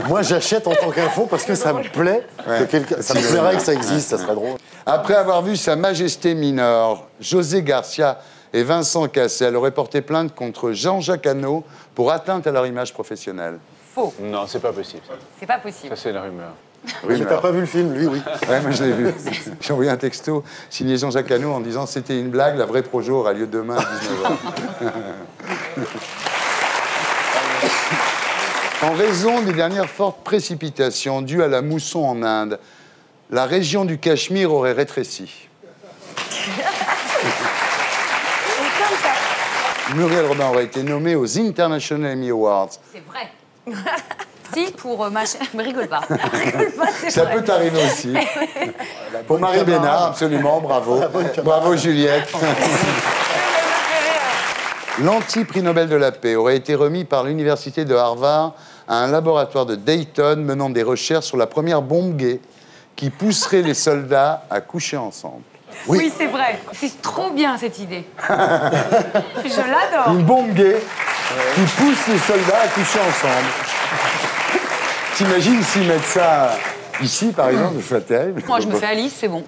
Moi, j'achète en tant qu'info parce que ça me plaît. Ouais. Ça me plairait que ça existe, ça serait drôle. Après avoir vu Sa Majesté mineure, José Garcia et Vincent Cassel auraient porté plainte contre Jean-Jacques Hano pour atteinte à leur image professionnelle. Faux. Non, c'est pas possible. Ça, C'est pas possible. c'est la rumeur. Oui, mais t'as pas vu le film, lui, oui. Ouais, moi je l'ai vu. J'ai envoyé un texto signé Jean-Jacques Hano en disant c'était une blague, la vraie projo aura lieu demain à 19h. En raison des dernières fortes précipitations dues à la mousson en Inde, la région du Cachemire aurait rétréci. Muriel Robin aurait été nommée aux International Emmy Awards. C'est vrai. Si, pour machin. Mais rigole pas. Rigole pas, c'est Ça vrai. peut t'arriver aussi. Pour Marie Bénard, absolument, bravo. Bravo Juliette. L'anti-prix Nobel de la paix aurait été remis par l'université de Harvard à un laboratoire de Dayton menant des recherches sur la première bombe gay qui pousserait les soldats à coucher ensemble. Oui, c'est vrai. C'est trop bien cette idée. Je l'adore. Une bombe gay qui pousse les soldats à coucher ensemble. T'imagines s'ils mettent ça ici, par exemple, je fais terrible. Moi, je me fais Alice, c'est bon.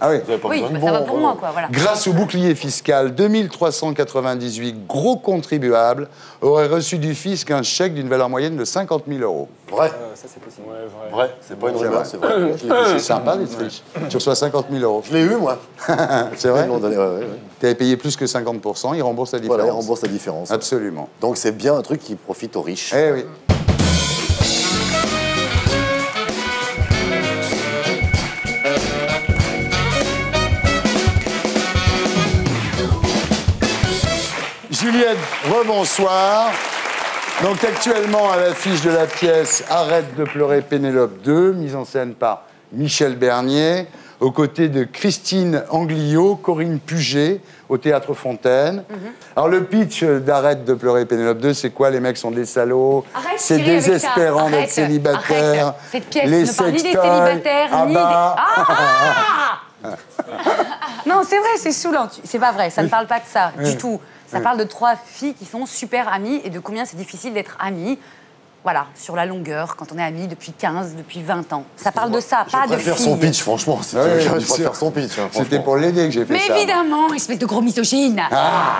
Ah oui. Oui, bah, ça va pour moi, quoi. Voilà. Grâce au bouclier fiscal, 2398 gros contribuables auraient reçu du fisc un chèque d'une valeur moyenne de 50 000 €. Vrai. Ça, c'est possible. Ouais, Vrai. C'est pas une C'est rumeur, vrai. c'est vrai. Je l'ai vu. C'est sympa d'être riche. Tu reçois 50 000 €. Je l'ai eu, moi. C'est vrai? Ils l'ont donné, ouais. Tu avais payé plus que 50%, ils remboursent la différence. Voilà, ils remboursent la différence. Absolument. Donc c'est bien un truc qui profite aux riches. Eh oui. Juliette, rebonsoir. Donc actuellement à l'affiche de la pièce Arrête de pleurer Pénélope 2, mise en scène par Michel Bernier, aux côtés de Christine Angliot, Corinne Puget, au Théâtre Fontaine. Alors le pitch d'Arrête de pleurer Pénélope 2, c'est quoi? Les mecs sont des salauds, Arrête, c'est Cyril, avec ça. désespérant d'être Arrête, célibataire. arrête. Cette pièce les ne parle ni des sextoys, célibataires, ni des... Abba. Ah Non, c'est vrai, c'est saoulant. C'est pas vrai, ça ne parle pas de ça, du tout. Ça parle de 3 filles qui sont super amies et de combien c'est difficile d'être amies. Voilà, sur la longueur, quand on est amis depuis 15, depuis 20 ans. Ça parle de ça, pas de Je préfère filles. son pitch, franchement. Je préfère son pitch. Hein, C'était pour l'aider que j'ai fait Mais ça. évidemment, espèce de gros misogyne.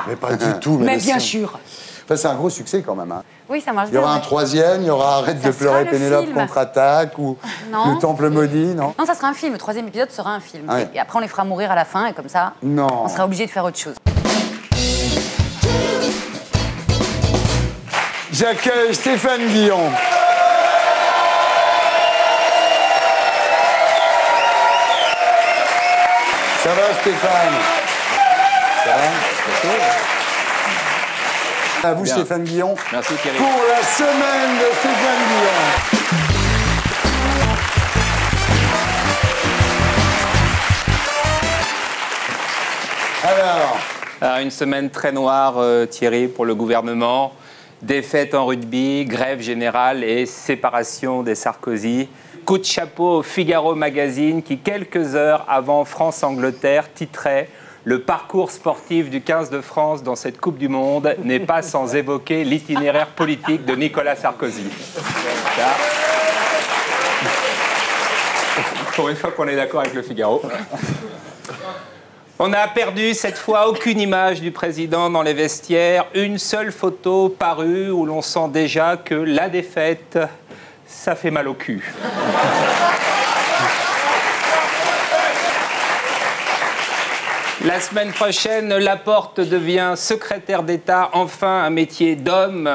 Mais pas du tout. Mais laissez- bien sûr. Enfin, c'est un gros succès quand même. Hein. Oui, ça marche Il y aura bien. un troisième, il y aura Arrête Ça de sera pleurer le Pénélope film. contre-attaque ou Non. Le Temple maudit, non? Non, ça sera un film. Le 3e épisode sera un film. Ouais. Et après, on les fera mourir à la fin et comme ça, Non. on sera obligé de faire autre chose. J'accueille Stéphane Guillon. Ça va Stéphane? Ça va? À vous Bien. Stéphane Guillon. Merci Thierry. Pour la semaine de Stéphane Guillon. Alors, Une semaine très noire, Thierry, pour le gouvernement. Défaite en rugby, grève générale et séparation des Sarkozy. Coup de chapeau au Figaro Magazine qui, quelques heures avant France-Angleterre, titrait « Le parcours sportif du 15 de France dans cette Coupe du Monde n'est pas sans évoquer l'itinéraire politique de Nicolas Sarkozy ». Pour une fois qu'on est d'accord avec le Figaro. On a perdu cette fois aucune image du président dans les vestiaires, une seule photo parue où l'on sent déjà que la défaite, ça fait mal au cul. La semaine prochaine, Laporte devient secrétaire d'État, enfin un métier d'homme.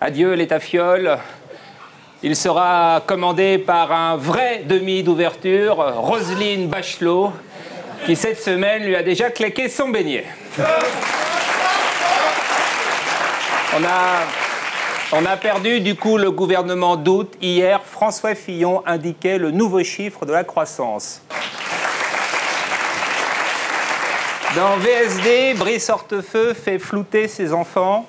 Adieu l'état fiole. Il sera commandé par un vrai demi d'ouverture, Roselyne Bachelot, qui cette semaine lui a déjà claqué son beignet. On a perdu, du coup, le gouvernement d'août. Hier, François Fillon indiquait le nouveau chiffre de la croissance. Dans VSD, Brice Hortefeux fait flouter ses enfants.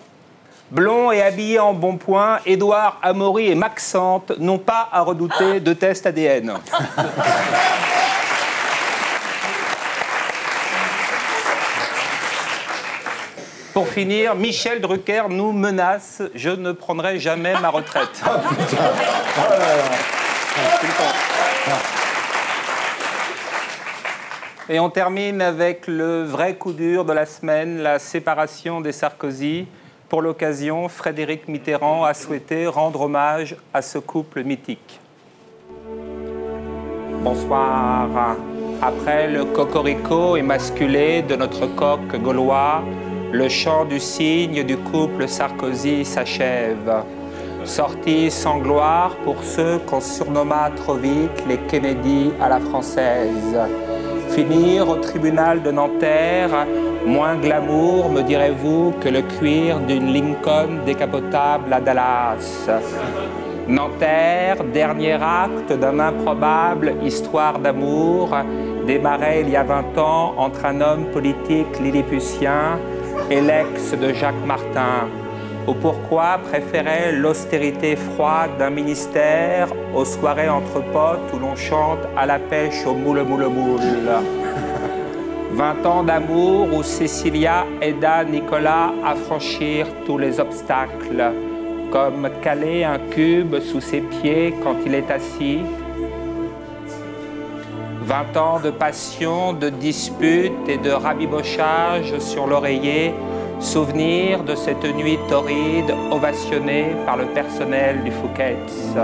Blond et habillé en bon point, Édouard, Amaury et Maxente n'ont pas à redouter de tests ADN. Pour finir, Michel Drucker nous menace « Je ne prendrai jamais ma retraite ». Et on termine avec le vrai coup dur de la semaine, la séparation des Sarkozy. Pour l'occasion, Frédéric Mitterrand a souhaité rendre hommage à ce couple mythique. Bonsoir. Après le cocorico émasculé de notre coq gaulois, le chant du cygne du couple Sarkozy s'achève. Sortie sans gloire pour ceux qu'on surnomma trop vite les Kennedy à la française. Finir au tribunal de Nanterre, moins glamour, me direz-vous, que le cuir d'une Lincoln décapotable à Dallas. Nanterre, dernier acte d'une improbable histoire d'amour, démarré il y a 20 ans entre un homme politique lilliputien et l'ex de Jacques Martin. Ou pourquoi préférer l'austérité froide d'un ministère aux soirées entre potes où l'on chante à la pêche au moule moule moule. 20 ans d'amour où Cécilia aida Nicolas à franchir tous les obstacles, comme caler un cube sous ses pieds quand il est assis. 20 ans de passion, de disputes et de rabibochage sur l'oreiller. Souvenir de cette nuit torride ovationnée par le personnel du Fouquet's.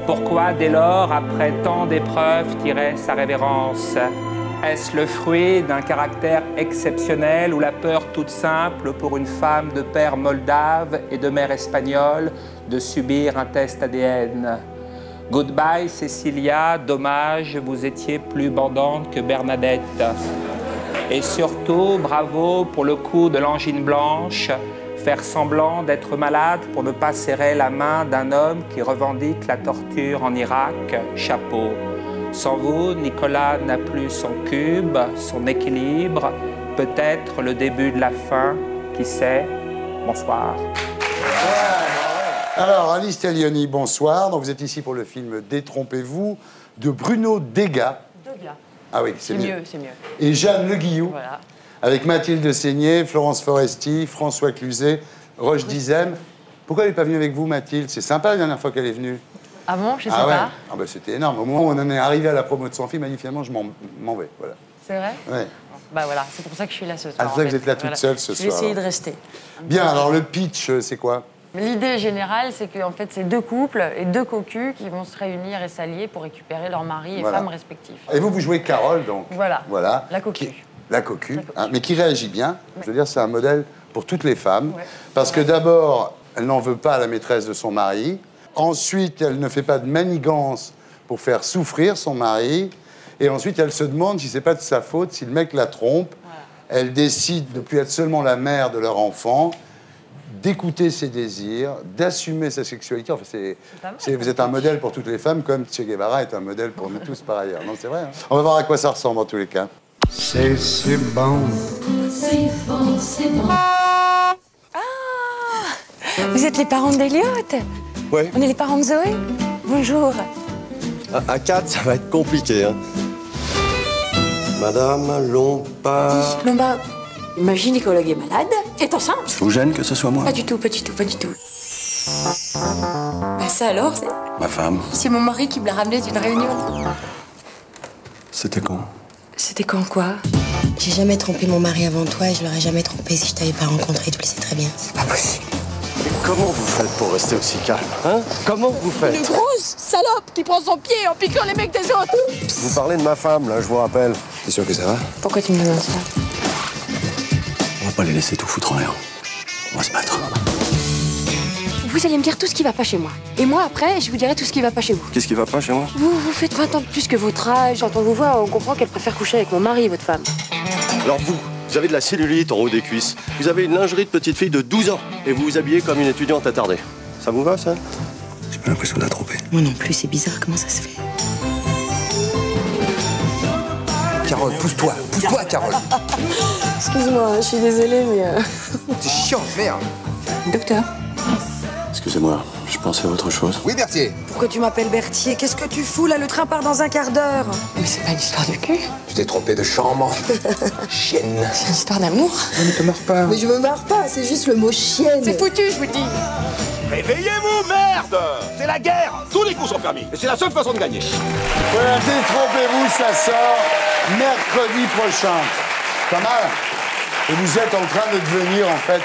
Pourquoi dès lors, après tant d'épreuves, tirer sa révérence? Est-ce le fruit d'un caractère exceptionnel ou la peur toute simple pour une femme de père moldave et de mère espagnole de subir un test ADN? Goodbye Cécilia, dommage, vous étiez plus bandante que Bernadette. Et surtout, bravo pour le coup de l'angine blanche, faire semblant d'être malade pour ne pas serrer la main d'un homme qui revendique la torture en Irak, chapeau. Sans vous, Nicolas n'a plus son cube, son équilibre, peut-être le début de la fin, qui sait. Bonsoir. Alors, Alice Taglioni, bonsoir. Donc, vous êtes ici pour le film Détrompez-vous de Bruno Degas. Ah oui, c'est mieux. C'est mieux. Et Jeanne Le Guillou, voilà. avec Mathilde Seigné, Florence Foresti, François Cluzet, Roche Dizem. Pourquoi elle n'est pas venue avec vous, Mathilde? C'est sympa la dernière fois qu'elle est venue. Ah bon? Je sais pas. Ah bah, c'était énorme. Au moment où on en est arrivé à la promo de son film, elle dit finalement, je m'en vais. Voilà. C'est vrai? Ouais. Bah voilà, c'est pour ça que je suis là ce soir. Ah, c'est pour ça que vous êtes là toute seule ce soir. Je vais essayer de rester. Bien, alors le pitch, c'est quoi? L'idée générale, c'est qu'en fait, c'est deux couples et deux cocus qui vont se réunir et s'allier pour récupérer leurs maris et femmes respectifs. Et vous jouez Carole, donc. Voilà. La cocu. La cocu, hein, mais qui réagit bien. Je veux dire, c'est un modèle pour toutes les femmes. Parce que d'abord, elle n'en veut pas à la maîtresse de son mari. Ensuite, elle ne fait pas de manigance pour faire souffrir son mari. Et ensuite, elle se demande si c'est pas de sa faute, si le mec la trompe. Elle décide de ne plus être seulement la mère de leur enfant, d'écouter ses désirs, d'assumer sa sexualité. Enfin, vous êtes un modèle pour toutes les femmes, comme Che Guevara est un modèle pour nous tous par ailleurs. Non, c'est vrai. Hein, on va voir à quoi ça ressemble en tous les cas. C'est bon. C'est bon, c'est bon. Ah! Vous êtes les parents d'Eliott? Oui. On est les parents de Zoé? Bonjour. À 4, ça va être compliqué, hein. Madame Lombard... Lombard, ma gynécologue est malade, est enceinte. Vous gêne que ce soit moi? Pas du tout, pas du tout, pas du tout. Bah ça alors, c'est... Ma femme. C'est mon mari qui me l'a ramené d'une réunion. C'était quand? C'était quand quoi? J'ai jamais trompé mon mari avant toi et je l'aurais jamais trompé si je t'avais pas rencontré, tu le sais très bien. C'est pas possible. Mais comment vous faites pour rester aussi calme, hein? Comment vous faites? Une grosse salope qui prend son pied en piquant les mecs des autres. Vous parlez de ma femme, là, je vous rappelle. T'es sûr que ça va? Pourquoi tu me demandes ça? On va pas les laisser tout foutre en l'air. On va se battre. Vous allez me dire tout ce qui va pas chez moi. Et moi, après, je vous dirai tout ce qui va pas chez vous. Qu'est-ce qui va pas chez moi? Vous faites 20 ans de plus que votre âge. Quand on vous voit, on comprend qu'elle préfère coucher avec mon mari, votre femme. Alors vous, Vous avez de la cellulite en haut des cuisses. Vous avez une lingerie de petite fille de 12 ans. Et vous vous habillez comme une étudiante attardée. Ça vous va, ça? J'ai pas l'impression de la tromper. Moi non plus, c'est bizarre, comment ça se fait? Carole, pousse-toi, Carole. Excuse-moi, je suis désolée, mais... C'est chiant, merde. Docteur? Excusez-moi, je pensais à autre chose. Oui, Berthier. Pourquoi tu m'appelles Berthier? Qu'est-ce que tu fous là? Le train part dans un quart d'heure. Mais c'est pas une histoire de cul. Tu t'es trompé de chambre. Chienne. C'est une histoire d'amour. Ne te marre pas. Mais je me marre pas, c'est juste le mot chienne. C'est foutu, je vous le dis. Réveillez-vous, merde! C'est la guerre! Tous les coups sont permis. Et c'est la seule façon de gagner. Voilà, détrompez-vous, ça sort mercredi prochain. Pas mal. Et vous êtes en train de devenir, en fait,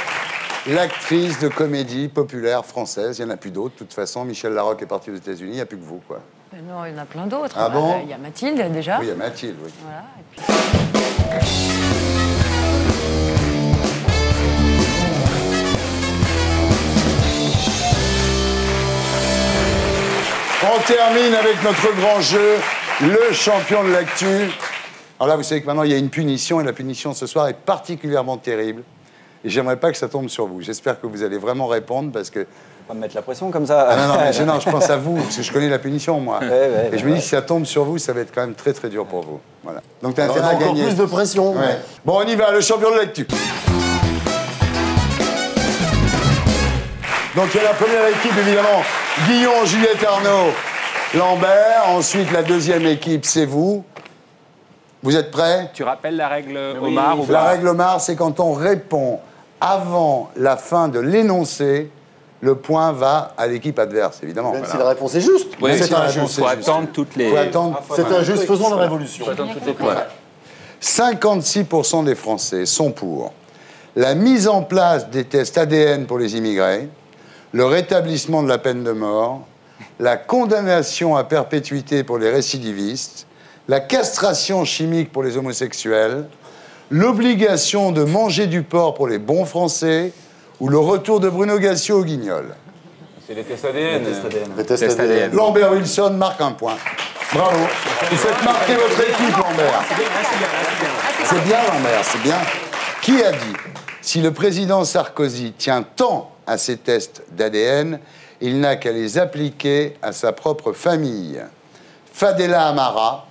l'actrice de comédie populaire française. Il n'y en a plus d'autres. De toute façon, Michel Larocque est parti aux États-Unis. Il n'y a plus que vous, quoi. Non, il y en a plein d'autres. Ah bon? Il y a Mathilde, déjà. Oui, il y a Mathilde, oui. Voilà, et puis... On termine avec notre grand jeu, le champion de l'actu. Alors là, vous savez que maintenant, il y a une punition, et la punition ce soir est particulièrement terrible. Et j'aimerais pas que ça tombe sur vous. J'espère que vous allez vraiment répondre, parce que... Faut pas me mettre la pression comme ça. Ah non, non, mais je pense à vous, parce que je connais la punition, moi. Et je me dis, si ça tombe sur vous, ça va être quand même très, très dur pour vous. Voilà. Donc t'as intérêt à encore gagner. plus de pression. Ouais. Bon, on y va, le champion de l'actu. Donc il y a la première équipe, évidemment, Guillon, Juliette Arnaud, Lambert. Ensuite, la deuxième équipe, c'est vous. Vous êtes prêts? Tu rappelles la règle Omar ou pas? La règle Omar, c'est quand on répond avant la fin de l'énoncé, le point va à l'équipe adverse, évidemment. Même si la réponse est juste. Oui, c'est injuste. Il faut attendre toutes les... C'est injuste, faisons la révolution. Il faut attendre toutes les Voilà. 56% des Français sont pour la mise en place des tests ADN pour les immigrés, le rétablissement de la peine de mort, la condamnation à perpétuité pour les récidivistes, la castration chimique pour les homosexuels, l'obligation de manger du porc pour les bons Français ou le retour de Bruno Gassio au Guignol. C'est les tests ADN. Les tests ADN. Lambert Wilson marque un point. Bravo. Vous faites marquer votre équipe, Lambert. C'est bien, Lambert, c'est bien. Qui a dit, si le président Sarkozy tient tant à ces tests d'ADN, il n'a qu'à les appliquer à sa propre famille? Fadela Amara,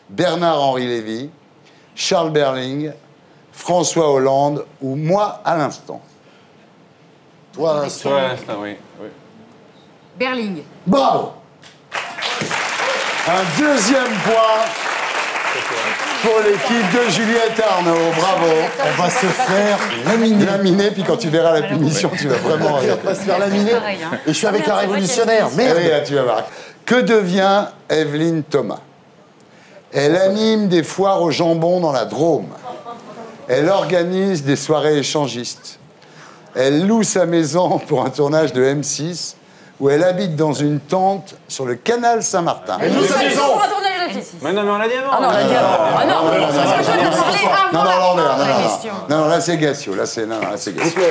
Bernard-Henri Lévy, Charles Berling, François Hollande ou moi à l'instant? Toi à l'instant. Toi à l'instant, oui. Berling. Bravo. Un deuxième point pour l'équipe de Juliette Arnaud. Bravo. On va se faire laminer. Laminer, puis quand tu verras la punition, tu vas vraiment... On va se faire laminer. Et je suis avec la révolutionnaire. Eh Merde. oui, là, tu vas voir. Que devient Evelyne Thomas? Elle anime des foires au jambon dans la Drôme. Elle organise des soirées échangistes. Elle loue sa maison pour un tournage de M6 où elle habite dans une tente sur le canal Saint-Martin. Elle loue sa maison pour un tournage de M6. Mais non, mais on l'a dit avant. Ah non, on l'a dit avant. Ah non, parce que je dois parler avant la question. Non, là c'est Gassio. Là c'est Gassio.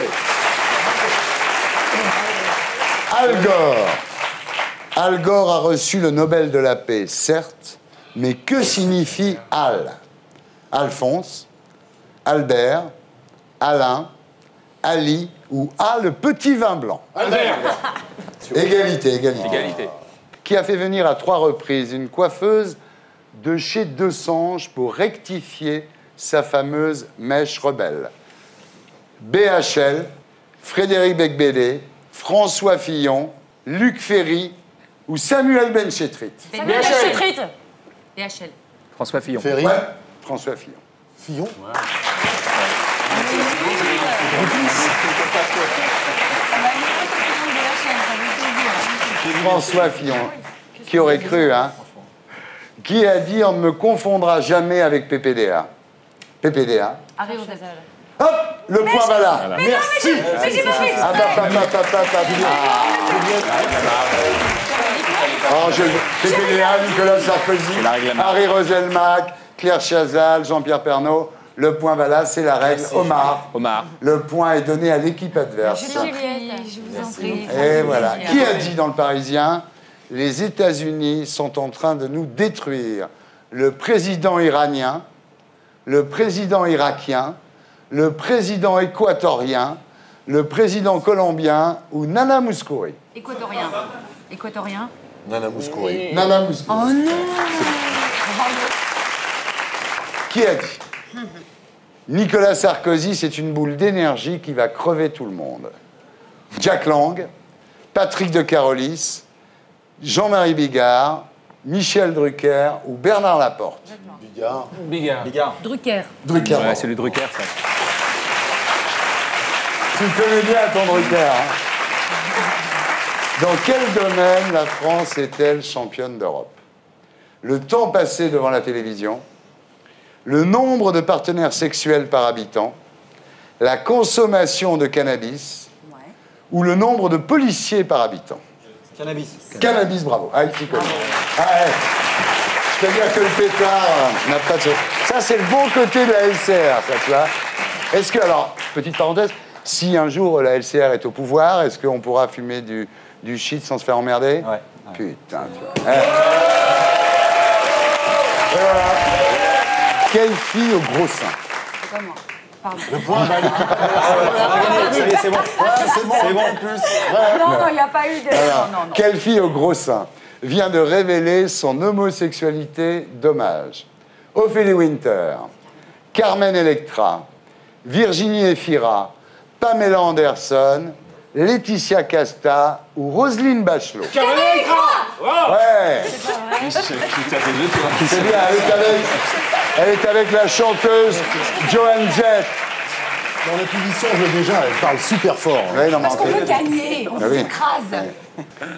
Al Gore a reçu le Nobel de la paix, certes, mais que signifie Al? Alphonse, Albert, Alain, Ali ou A, le petit vin blanc? Albert! Égalité. Qui a fait venir à 3 reprises une coiffeuse de chez Desange pour rectifier sa fameuse mèche rebelle? BHL, Frédéric Becbédé, François Fillon, Luc Ferry ou Samuel Benchetrit? Samuel Benchetrit. BHL. François Fillon. Ferry. Ouais, François Fillon. Fillon. François Fillon. Qui aurait cru, hein? Qui a dit on ne me confondra jamais avec PPDA? PPDA. Harry Rosal. Hop, le point va là. Merci. Mais j'ai pas fait PPDA, Nicolas Sarkozy, Harry Roselmack, Claire Chazal, Jean-Pierre Pernaut. Le point va là, c'est la règle. Omar. Le point est donné à l'équipe adverse. Juliette, je vous en prie. Et voilà. Qui a dit dans le Parisien, les États-Unis sont en train de nous détruire? Le président iranien, le président irakien, le président équatorien, le président colombien ou Nana Mouskouri? Équatorien. Équatorien. Nana Mouskouri. Nana Mouskouri. Oh non. Qui a dit? Nicolas Sarkozy, c'est une boule d'énergie qui va crever tout le monde. Jack Lang, Patrick de Carolis, Jean-Marie Bigard, Michel Drucker ou Bernard Laporte? Bigard. Bigard. Drucker. Drucker. Ouais, c'est le Drucker, ça. Tu connais bien ton Drucker. Hein? Dans quel domaine la France est-elle championne d'Europe? Le temps passé devant la télévision, le nombre de partenaires sexuels par habitant, la consommation de cannabis ou le nombre de policiers par habitant? Cannabis. Cannabis, bravo. Ah, il s'y connaît. Ah, ouais. C'est-à-dire que le pétard n'a pas de... Ça, c'est le bon côté de la LCR, ça, tu vois. Est-ce que, alors, petite parenthèse, si un jour la LCR est au pouvoir, est-ce qu'on pourra fumer du shit sans se faire emmerder? Ouais. Putain, tu vois. Et voilà. Quelle fille au gros sein? C'est pas moi. Pardon. Le point va aller. C'est bon. C'est bon en plus. Non, il n'y a pas eu de... Alors, Non. quelle fille au gros sein vient de révéler son homosexualité d'hommage? Ophélie Winter, Carmen Electra, Virginie Efira, Pamela Anderson, Laetitia Casta ou Roselyne Bachelot? Carmen Electra. Ouais. C'est bien, elle est avec la chanteuse Joan Jett. Dans la publication, je l'ai déjà, elle parle super fort. Ouais, non, mais Parce qu'on veut gagner, on Ah oui. s'écrase.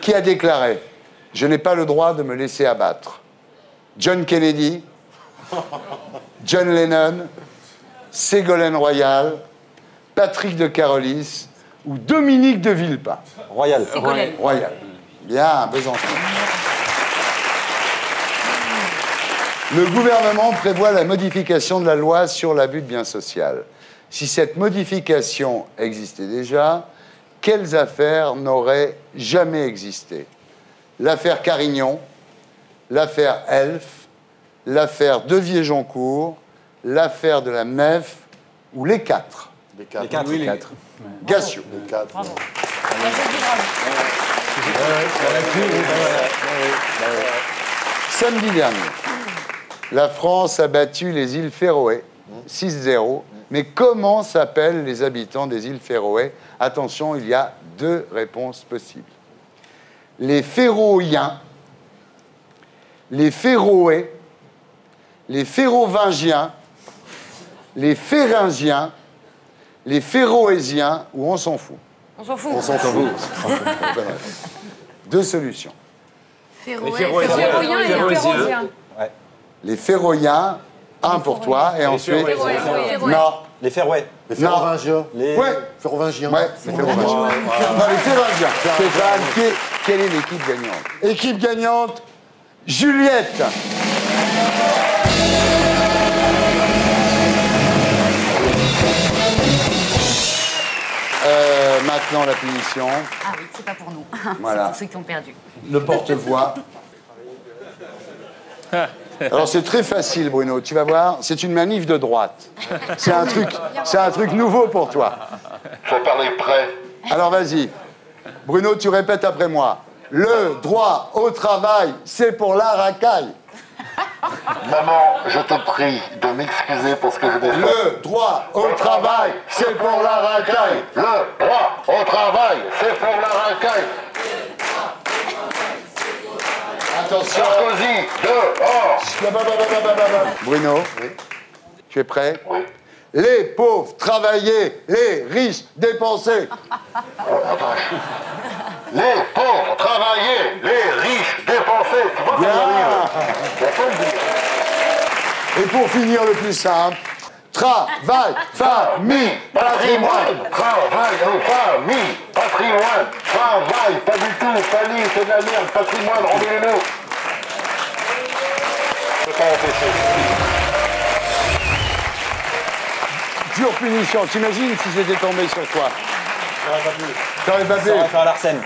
Qui a déclaré « Je n'ai pas le droit de me laisser abattre » John Kennedy, John Lennon, Ségolène Royal, Patrick de Carolis ou Dominique de Villepin? Royal. Ségolène. Royal. Bien, Besançon. Le gouvernement prévoit la modification de la loi sur l'abus de biens social. Si cette modification existait déjà, quelles affaires n'auraient jamais existé? L'affaire Carignon, l'affaire Elf, l'affaire Devier-Joncourt, l'affaire de la MEF ou les quatre? Les quatre. Les quatre. Oui, les quatre. Gassio. Les quatre. Samedi dernier, la France a battu les îles Féroé, 6-0. Mais comment s'appellent les habitants des îles Féroé? Attention, il y a deux réponses possibles. Les Féroïens, les Féroé, les Férovingiens, les Féringiens, les Féroésiens ou on s'en fout? On s'en fout. On s'en fout. Deux solutions. Féroïens et Féroïens. Les Féroïens, un pour toi, et ensuite... Non. Les Féroé. Les Férovingiens. Ouais. Férovingiens. Ouais, les Férovingiens. Non, les Férovingiens. Stéphane, quelle est l'équipe gagnante? Équipe gagnante, Juliette. Maintenant, la punition. Ah oui, c'est pas pour nous. Voilà. C'est pour ceux qui ont perdu. Le porte-voix. Alors c'est très facile, Bruno. Tu vas voir, c'est une manif de droite. C'est un truc nouveau pour toi. Faut parler près. Alors vas-y. Bruno, tu répètes après moi. Le droit au travail, c'est pour la racaille. Maman, je te prie de m'excuser pour ce que je vais faire. Le droit au travail, c'est pour la racaille. Le droit au travail, c'est pour la racaille. Attention. Sarkozy, dehors. Bruno, tu es prêt? Oui. Les pauvres travailler, les riches dépenser. Les pauvres travailler, les riches dépenser. Tu vois Bien. faut le dire. Et pour finir, le plus simple, travail, famille, Patrimoine, travail, famille, patrimoine, travail, pas du tout, famille, c'est de la merde, patrimoine, rendez-le-nous. Je peux pas empêcher. Dure punition. T'imagines si c'était tombé sur toi? T'aurais pas pu. Ça aurait fait un Larsen.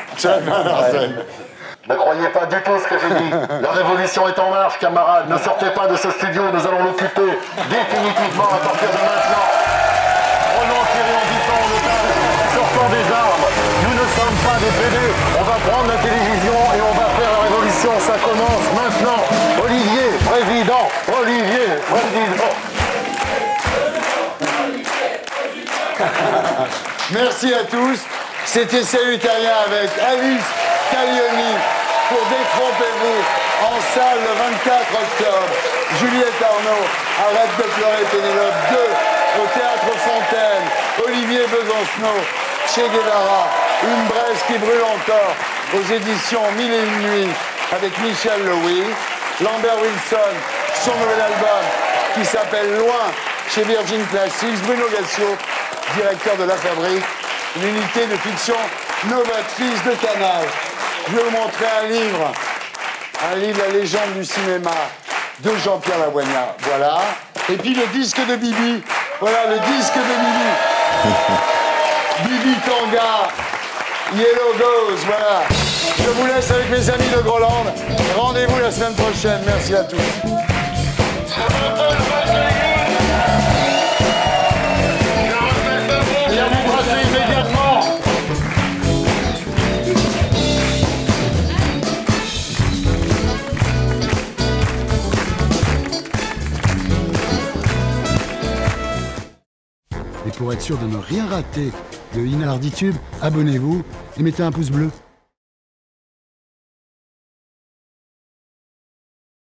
Ne croyez pas du tout ce que j'ai dit. La révolution est en marche, camarades. Ne sortez pas de ce studio, nous allons l'occuper définitivement à partir de maintenant. président, Olivier, président. Merci à tous. C'était Salutaria avec Alice Calioni pour Détrompez-vous en salle le 24 octobre. Juliette Arnaud, Arrête de pleurer Pénélope 2 au Théâtre Fontaine. Olivier Besancenot, Che Guevara, Une braise qui brûle encore aux éditions 1001 nuits avec Michel Louis. Lambert Wilson, son nouvel album qui s'appelle Loin chez Virgin Classics. Bruno Gassio, directeur de La Fabrique, une unité de fiction novatrice de Canal. Je vais vous montrer un livre, La légende du cinéma de Jean-Pierre Lavoignat. Voilà. Et puis le disque de Bibi. Voilà le disque de Bibi. Bibi Kanga, Yellow Goes, voilà. Je vous laisse avec mes amis de Groland. Rendez-vous la semaine prochaine. Merci à tous. Viens vous brasser immédiatement. Et pour être sûr de ne rien rater de Inarditube, abonnez-vous et mettez un pouce bleu.